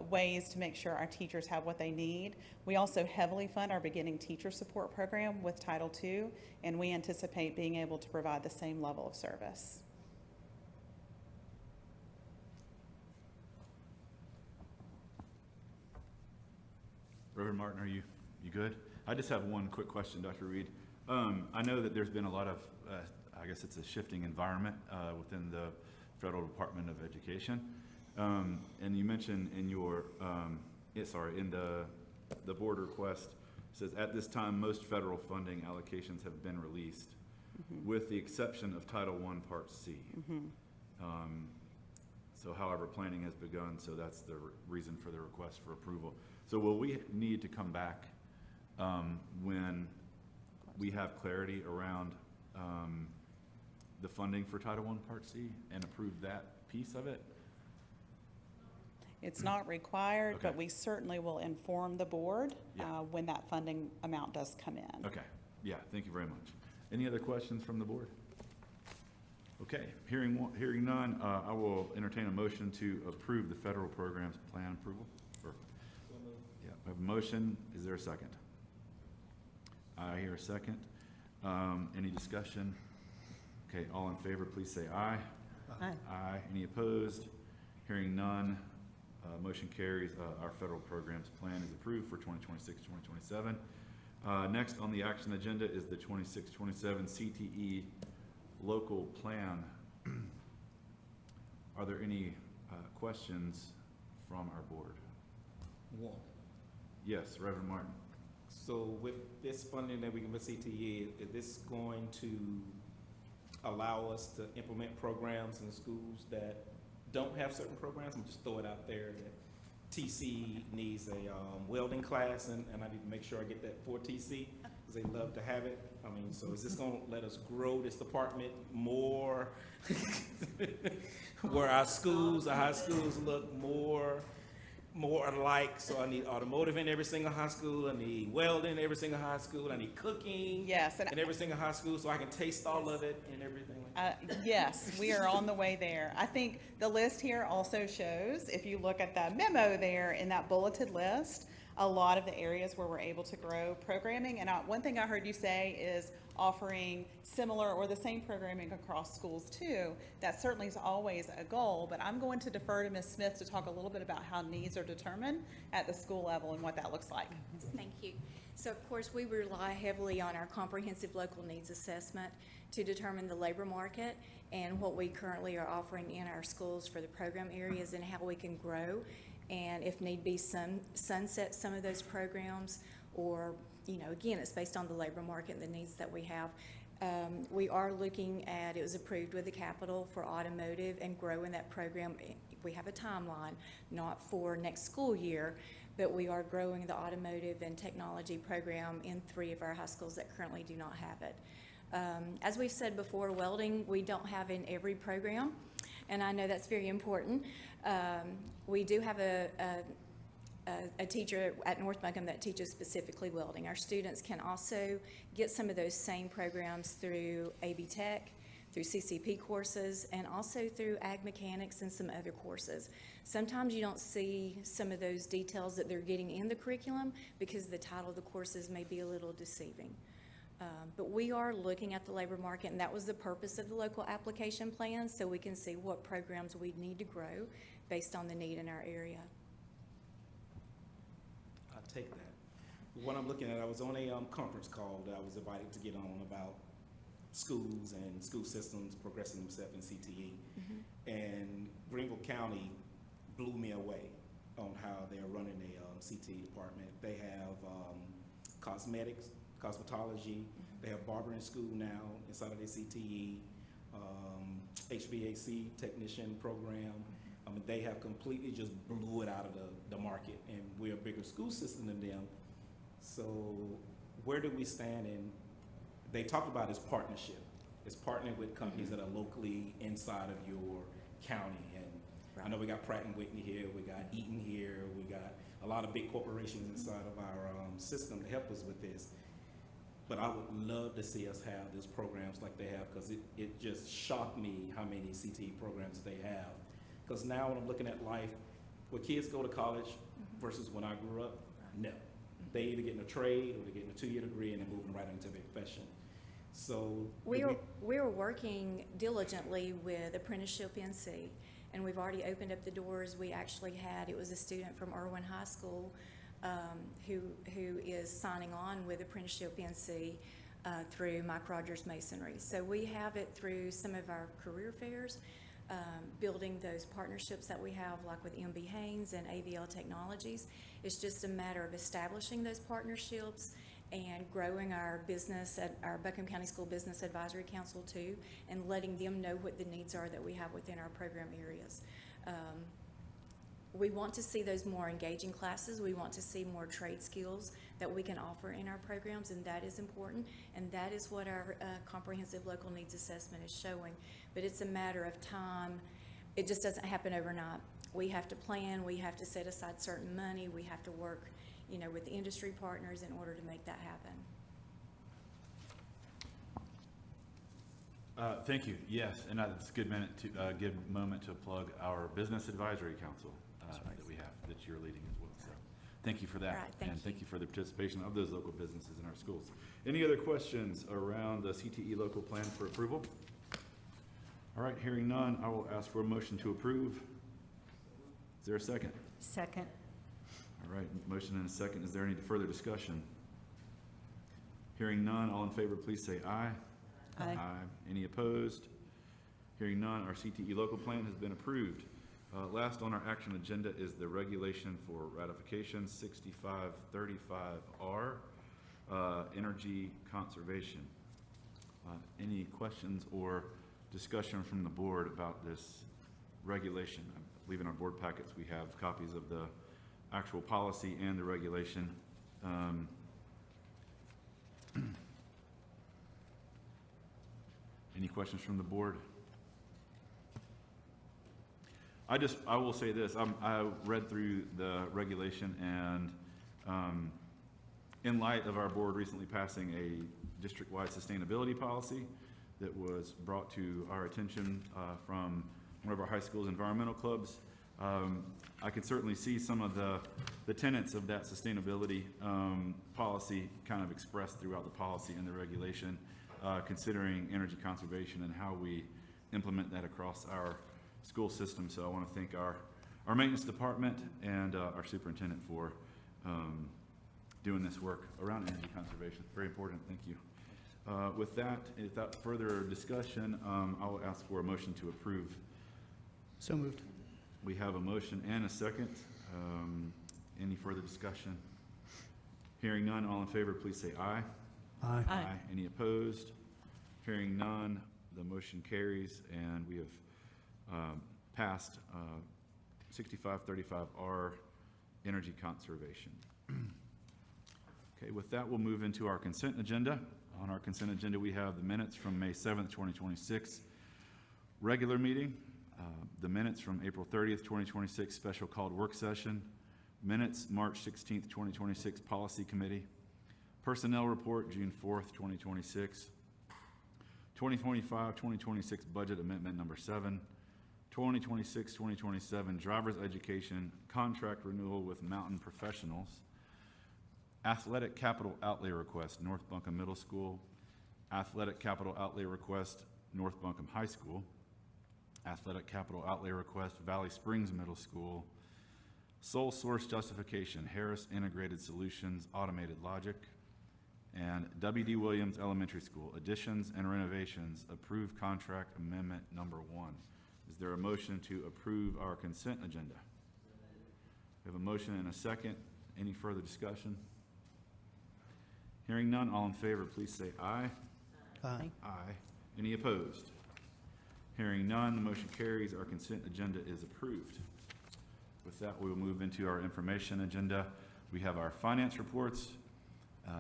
ways to make sure our teachers have what they need. We also heavily fund our beginning teacher support program with Title II, and we anticipate being able to provide the same level of service. Reverend Martin, are you good? I just have one quick question, Dr. Reed. I know that there's been a lot of, I guess it's a shifting environment within the Federal Department of Education. And you mentioned in your, in the board request, it says, at this time, most federal funding allocations have been released, with the exception of Title I, Part C. So however, planning has begun, so that's the reason for the request for approval. So will we need to come back when we have clarity around the funding for Title I, Part C, and approve that piece of it? It's not required, Okay. but we certainly will inform the board when that funding amount does come in. Okay, yeah, thank you very much. Any other questions from the board? Okay, hearing none, I will entertain a motion to approve the federal programs plan approval. Yeah, I have a motion. Is there a second? I hear a second. Any discussion? Okay, all in favor, please say aye. Aye. Aye. Any opposed? Hearing none, motion carries. Our federal programs plan is approved for 2026-2027. Next on the action agenda is the 26-27 CTE local plan. Are there any questions from our board? One. Yes, Reverend Martin. So with this funding that we give CTE, is this going to allow us to implement programs in schools that don't have certain programs? I'm just throw it out there that TC needs a welding class, and I need to make sure I get that for TC, because they love to have it. I mean, so is this gonna let us grow this department more? Where our schools, our high schools look more alike. So I need automotive in every single high school. I need welding in every single high school. I need cooking Yes, and in every single high school, so I can taste all of it and everything like that. Yes, we are on the way there. I think the list here also shows, if you look at that memo there in that bulleted list, a lot of the areas where we're able to grow programming. And one thing I heard you say is offering similar or the same programming across schools too. That certainly is always a goal, but I'm going to defer to Ms. Smith to talk a little bit about how needs are determined at the school level and what that looks like. Thank you. So of course, we rely heavily on our comprehensive local needs assessment to determine the labor market and what we currently are offering in our schools for the program areas and how we can grow, and if need be, sunset some of those programs, or, you know, again, it's based on the labor market and the needs that we have. We are looking at, it was approved with the capital for automotive and growing that program. We have a timeline, not for next school year, but we are growing the automotive and technology program in 3 of our high schools that currently do not have it. As we've said before, welding, we don't have in every program, and I know that's very important. We do have a teacher at North Buncombe that teaches specifically welding. Our students can also get some of those same programs through AB Tech, through CCP courses, and also through Ag Mechanics and some other courses. Sometimes you don't see some of those details that they're getting in the curriculum because the title of the courses may be a little deceiving. But we are looking at the labor market, and that was the purpose of the local application plan, so we can see what programs we need to grow based on the need in our area. I'll take that. What I'm looking at, I was on a conference call that I was invited to get on about schools and school systems progressing themselves in CTE. And Greenville County blew me away on how they're running a CTE department. They have cosmetics, cosmetology, they have barbering school now inside of their CTE, HVAC technician program. I mean, they have completely just blew it out of the market, and we're a bigger school system than them. So where do we stand in, they talk about this partnership. It's partnering with companies that are locally inside of your county. And I know we got Pratt & Whitney here, we got Eaton here, we got a lot of big corporations inside of our system to help us with this. But I would love to see us have these programs like they have, because it just shocked me how many CTE programs they have. Because now when I'm looking at life, where kids go to college versus when I grew up, no. They either getting a trade or they're getting a 2-year degree and they're moving right into their profession. So we're working diligently with Apprenticeship NC, and we've already opened up the doors. We actually had, it was a student from Irwin High School who is signing on with Apprenticeship NC through Mike Rogers Masonry. So we have it through some of our career fairs, building those partnerships that we have, like with MB Haynes and AVL Technologies. It's just a matter of establishing those partnerships and growing our business at our Buncombe County School Business Advisory Council too, and letting them know what the needs are that we have within our program areas. We want to see those more engaging classes. We want to see more trade skills that we can offer in our programs, and that is important, and that is what our comprehensive local needs assessment is showing. But it's a matter of time. It just doesn't happen overnight. We have to plan, we have to set aside certain money, we have to work, you know, with industry partners in order to make that happen. Thank you. Yes, and it's a good moment to plug our Business Advisory Council that we have, that you're leading as well. So thank you for that. All right, Thank you for the participation of those local businesses in our schools. Any other questions around the CTE local plan for approval? All right, hearing none, I will ask for a motion to approve. Is there a second? Second. All right, motion and a second. Is there any further discussion? Hearing none, all in favor, please say aye. Aye. Any opposed? Hearing none, our CTE local plan has been approved. Last on our action agenda is the regulation for ratification 6535R, energy conservation. Any questions or discussion from the board about this regulation? I believe in our board packets we have copies of the actual policy and the regulation. Any questions from the board? I will say this, I read through the regulation, and in light of our board recently passing a district-wide sustainability policy that was brought to our attention from one of our high schools' environmental clubs, I can certainly see some of the tenets of that sustainability policy kind of expressed throughout the policy and the regulation, considering energy conservation and how we implement that across our school system. So I want to thank our maintenance department and our superintendent for doing this work around energy conservation. Very important. Thank you. With that, without further discussion, I will ask for a motion to approve. So moved. We have a motion and a second. Any further discussion? Hearing none, all in favor, please say aye. Aye. Aye. Any opposed? Hearing none, the motion carries, and we have passed 6535R, energy conservation. Okay, with that, we'll move into our consent agenda. On our consent agenda, we have the minutes from May 7th, 2026, regular meeting, the minutes from April 30th, 2026, special called work session, minutes March 16th, 2026, policy committee, personnel report June 4th, 2026, 2025-2026 budget amendment number 7, 2026-2027 driver's education contract renewal with Mountain Professionals, athletic capital outlay request North Buncombe Middle School, athletic capital outlay request North Buncombe High School, athletic capital outlay request Valley Springs Middle School, sole source justification Harris Integrated Solutions Automated Logic, and W.D. Williams Elementary School additions and renovations approved contract amendment number 1. Is there a motion to approve our consent agenda? We have a motion and a second. Any further discussion? Hearing none, all in favor, please say aye. Aye. Aye. Any opposed? Hearing none, the motion carries. Our consent agenda is approved. With that, we will move into our information agenda. We have our finance reports,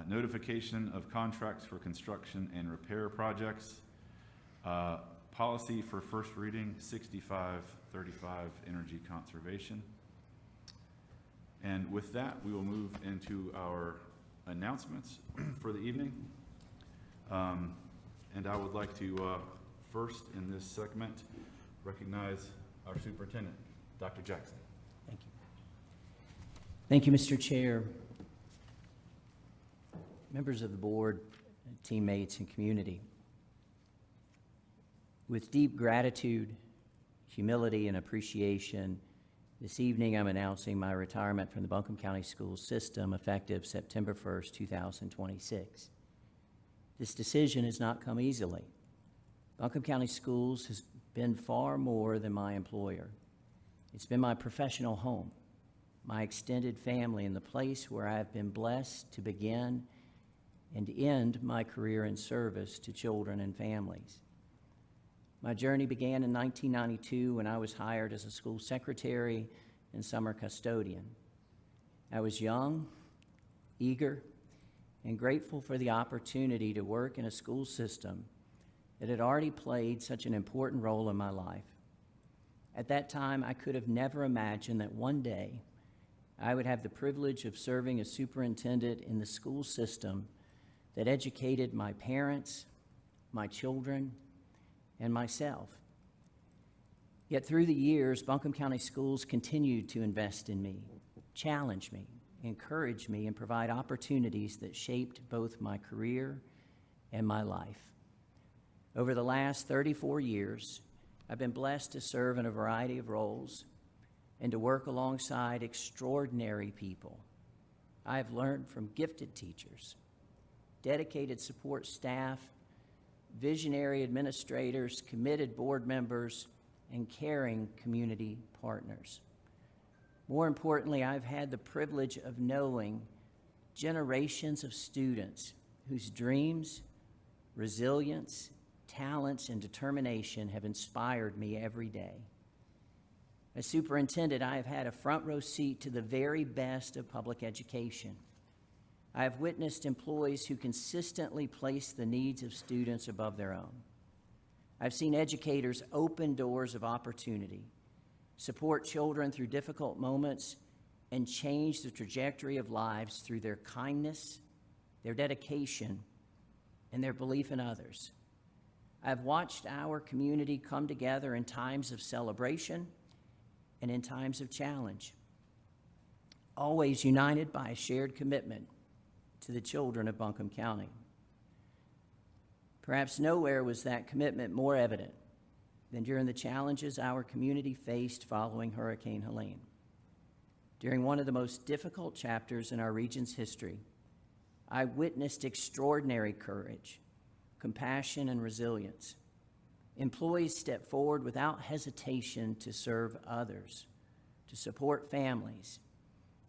notification of contracts for construction and repair projects, policy for first reading 6535 energy conservation. And with that, we will move into our announcements for the evening. And I would like to first in this segment recognize our superintendent, Dr. Jackson. Thank you. Thank you, Mr. Chair. Members of the board, teammates, and community. With deep gratitude, humility, and appreciation, This evening, I'm announcing my retirement from the Buncombe County School System effective September 1st, 2026. This decision has not come easily. Buncombe County Schools has been far more than my employer. It's been my professional home, my extended family, and the place where I have been blessed to begin and end my career in service to children and families. My journey began in 1992 when I was hired as a school secretary and summer custodian. I was young, eager, and grateful for the opportunity to work in a school system that had already played such an important role in my life. At that time, I could have never imagined that one day I would have the privilege of serving as superintendent in the school system that educated my parents, my children, and myself. Yet through the years, Buncombe County Schools continued to invest in me, challenge me, encourage me, and provide opportunities that shaped both my career and my life. Over the last 34 years, I've been blessed to serve in a variety of roles and to work alongside extraordinary people. I have learned from gifted teachers, dedicated support staff, visionary administrators, committed board members, and caring community partners. More importantly, I've had the privilege of knowing generations of students whose dreams, resilience, talents, and determination have inspired me every day. As superintendent, I have had a front row seat to the very best of public education. I have witnessed employees who consistently place the needs of students above their own. I've seen educators open doors of opportunity, support children through difficult moments, and change the trajectory of lives through their kindness, their dedication, and their belief in others. I've watched our community come together in times of celebration and in times of challenge, always united by a shared commitment to the children of Buncombe County. Perhaps nowhere was that commitment more evident than during the challenges our community faced following Hurricane Helene. During one of the most difficult chapters in our region's history, I witnessed extraordinary courage, compassion, and resilience. Employees stepped forward without hesitation to serve others, to support families,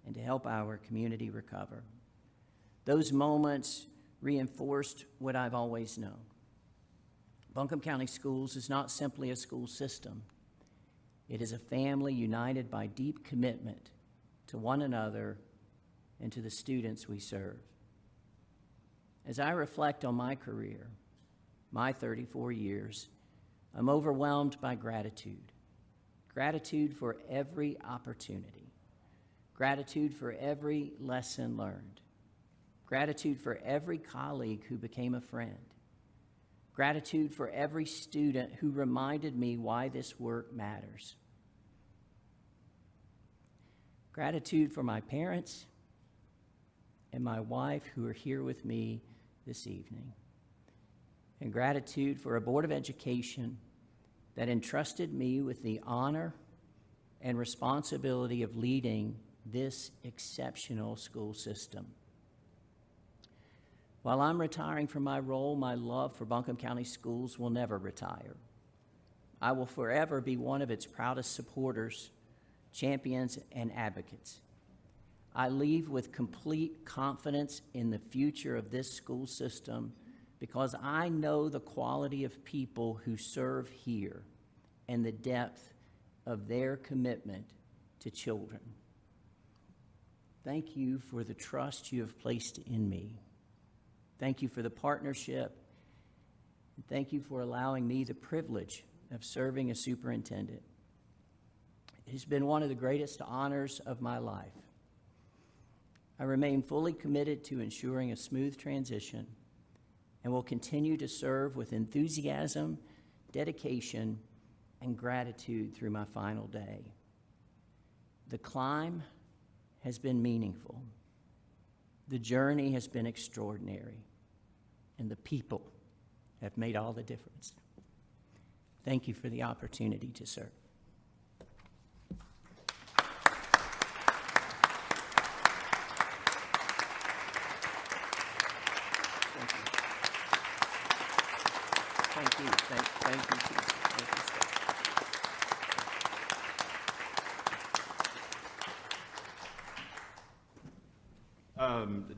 and to help our community recover. Those moments reinforced what I've always known. Buncombe County Schools is not simply a school system. It is a family united by deep commitment to one another and to the students we serve. As I reflect on my career, my 34 years, I'm overwhelmed by gratitude. Gratitude for every opportunity. Gratitude for every lesson learned. Gratitude for every colleague who became a friend. Gratitude for every student who reminded me why this work matters. Gratitude for my parents and my wife who are here with me this evening. And gratitude for a Board of Education that entrusted me with the honor and responsibility of leading this exceptional school system. While I'm retiring from my role, my love for Buncombe County Schools will never retire. I will forever be one of its proudest supporters, champions, and advocates. I leave with complete confidence in the future of this school system because I know the quality of people who serve here and the depth of their commitment to children. Thank you for the trust you have placed in me. Thank you for the partnership. And thank you for allowing me the privilege of serving as superintendent. It has been one of the greatest honors of my life. I remain fully committed to ensuring a smooth transition and will continue to serve with enthusiasm, dedication, and gratitude through my final day. The climb has been meaningful. The journey has been extraordinary, and the people have made all the difference. Thank you for the opportunity to serve.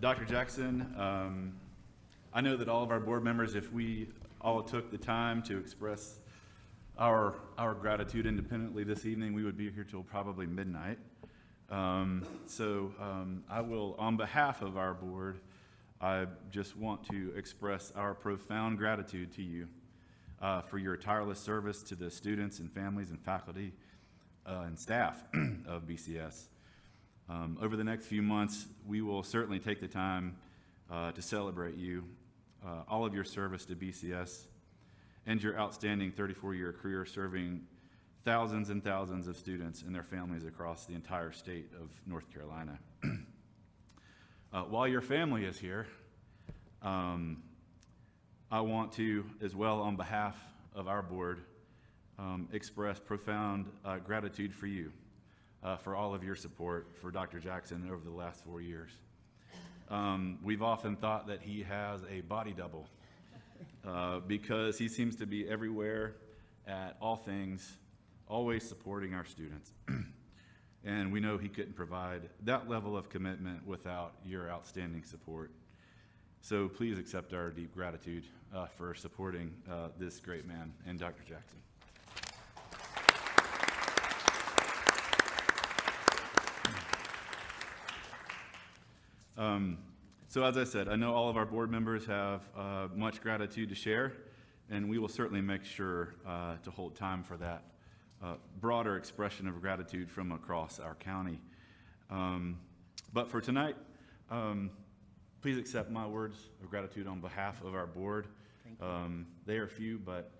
Dr. Jackson, I know that all of our board members, if we all took the time to express our gratitude independently this evening, we would be here till probably midnight. I will, on behalf of our board, I just want to express our profound gratitude to you for your tireless service to the students and families and faculty and staff of BCS. Over the next few months, we will certainly take the time to celebrate you, all of your service to BCS, and your outstanding 34-year career serving thousands and thousands of students and their families across the entire state of North Carolina. While your family is here, I want to, as well on behalf of our board, express profound gratitude for you, for all of your support for Dr. Jackson over the last 4 years. We've often thought that he has a body double because he seems to be everywhere at all things, always supporting our students. And we know he couldn't provide that level of commitment without your outstanding support. So please accept our deep gratitude for supporting this great man and Dr. Jackson. So as I said, I know all of our board members have much gratitude to share, and we will certainly make sure to hold time for that broader expression of gratitude from across our county. But for tonight, please accept my words of gratitude on behalf of our board. They are few, but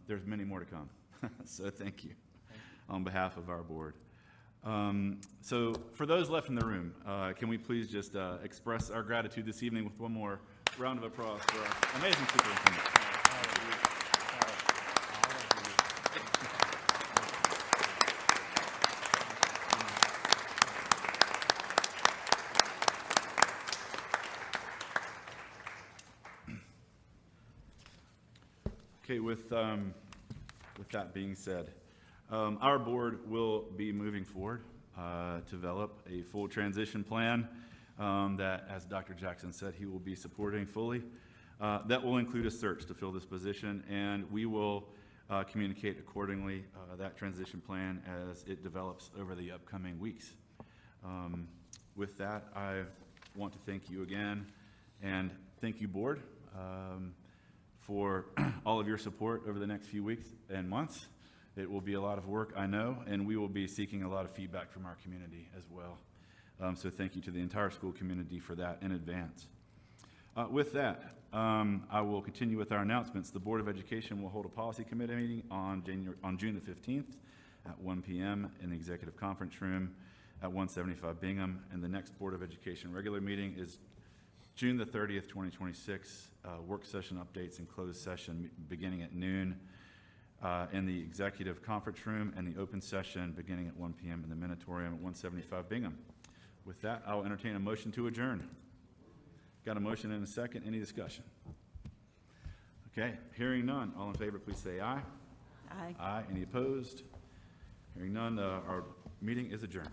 there's many more to come. So thank you on behalf of our board. So for those left in the room, can we please just express our gratitude this evening with one more round of applause for our amazing superintendent. Okay, with that being said, our board will be moving forward to develop a full transition plan that, as Dr. Jackson said, he will be supporting fully. That will include a search to fill this position, and we will communicate accordingly that transition plan as it develops over the upcoming weeks. With that, I want to thank you again, and thank you, board, for all of your support over the next few weeks and months. It will be a lot of work, I know, and we will be seeking a lot of feedback from our community as well. So thank you to the entire school community for that in advance. With that, I will continue with our announcements. The Board of Education will hold a policy committee meeting on June the 15th at 1 p.m. in the executive conference room at 175 Bingham, and the next Board of Education regular meeting is June the 30th, 2026, work session updates and closed session beginning at noon in the executive conference room, and the open session beginning at 1 p.m. in the Minotaurium at 175 Bingham. With that, I'll entertain a motion to adjourn. Got a motion and a second. Any discussion? Okay, hearing none. All in favor, please say aye. Aye. Aye. Any opposed? Hearing none, our meeting is adjourned.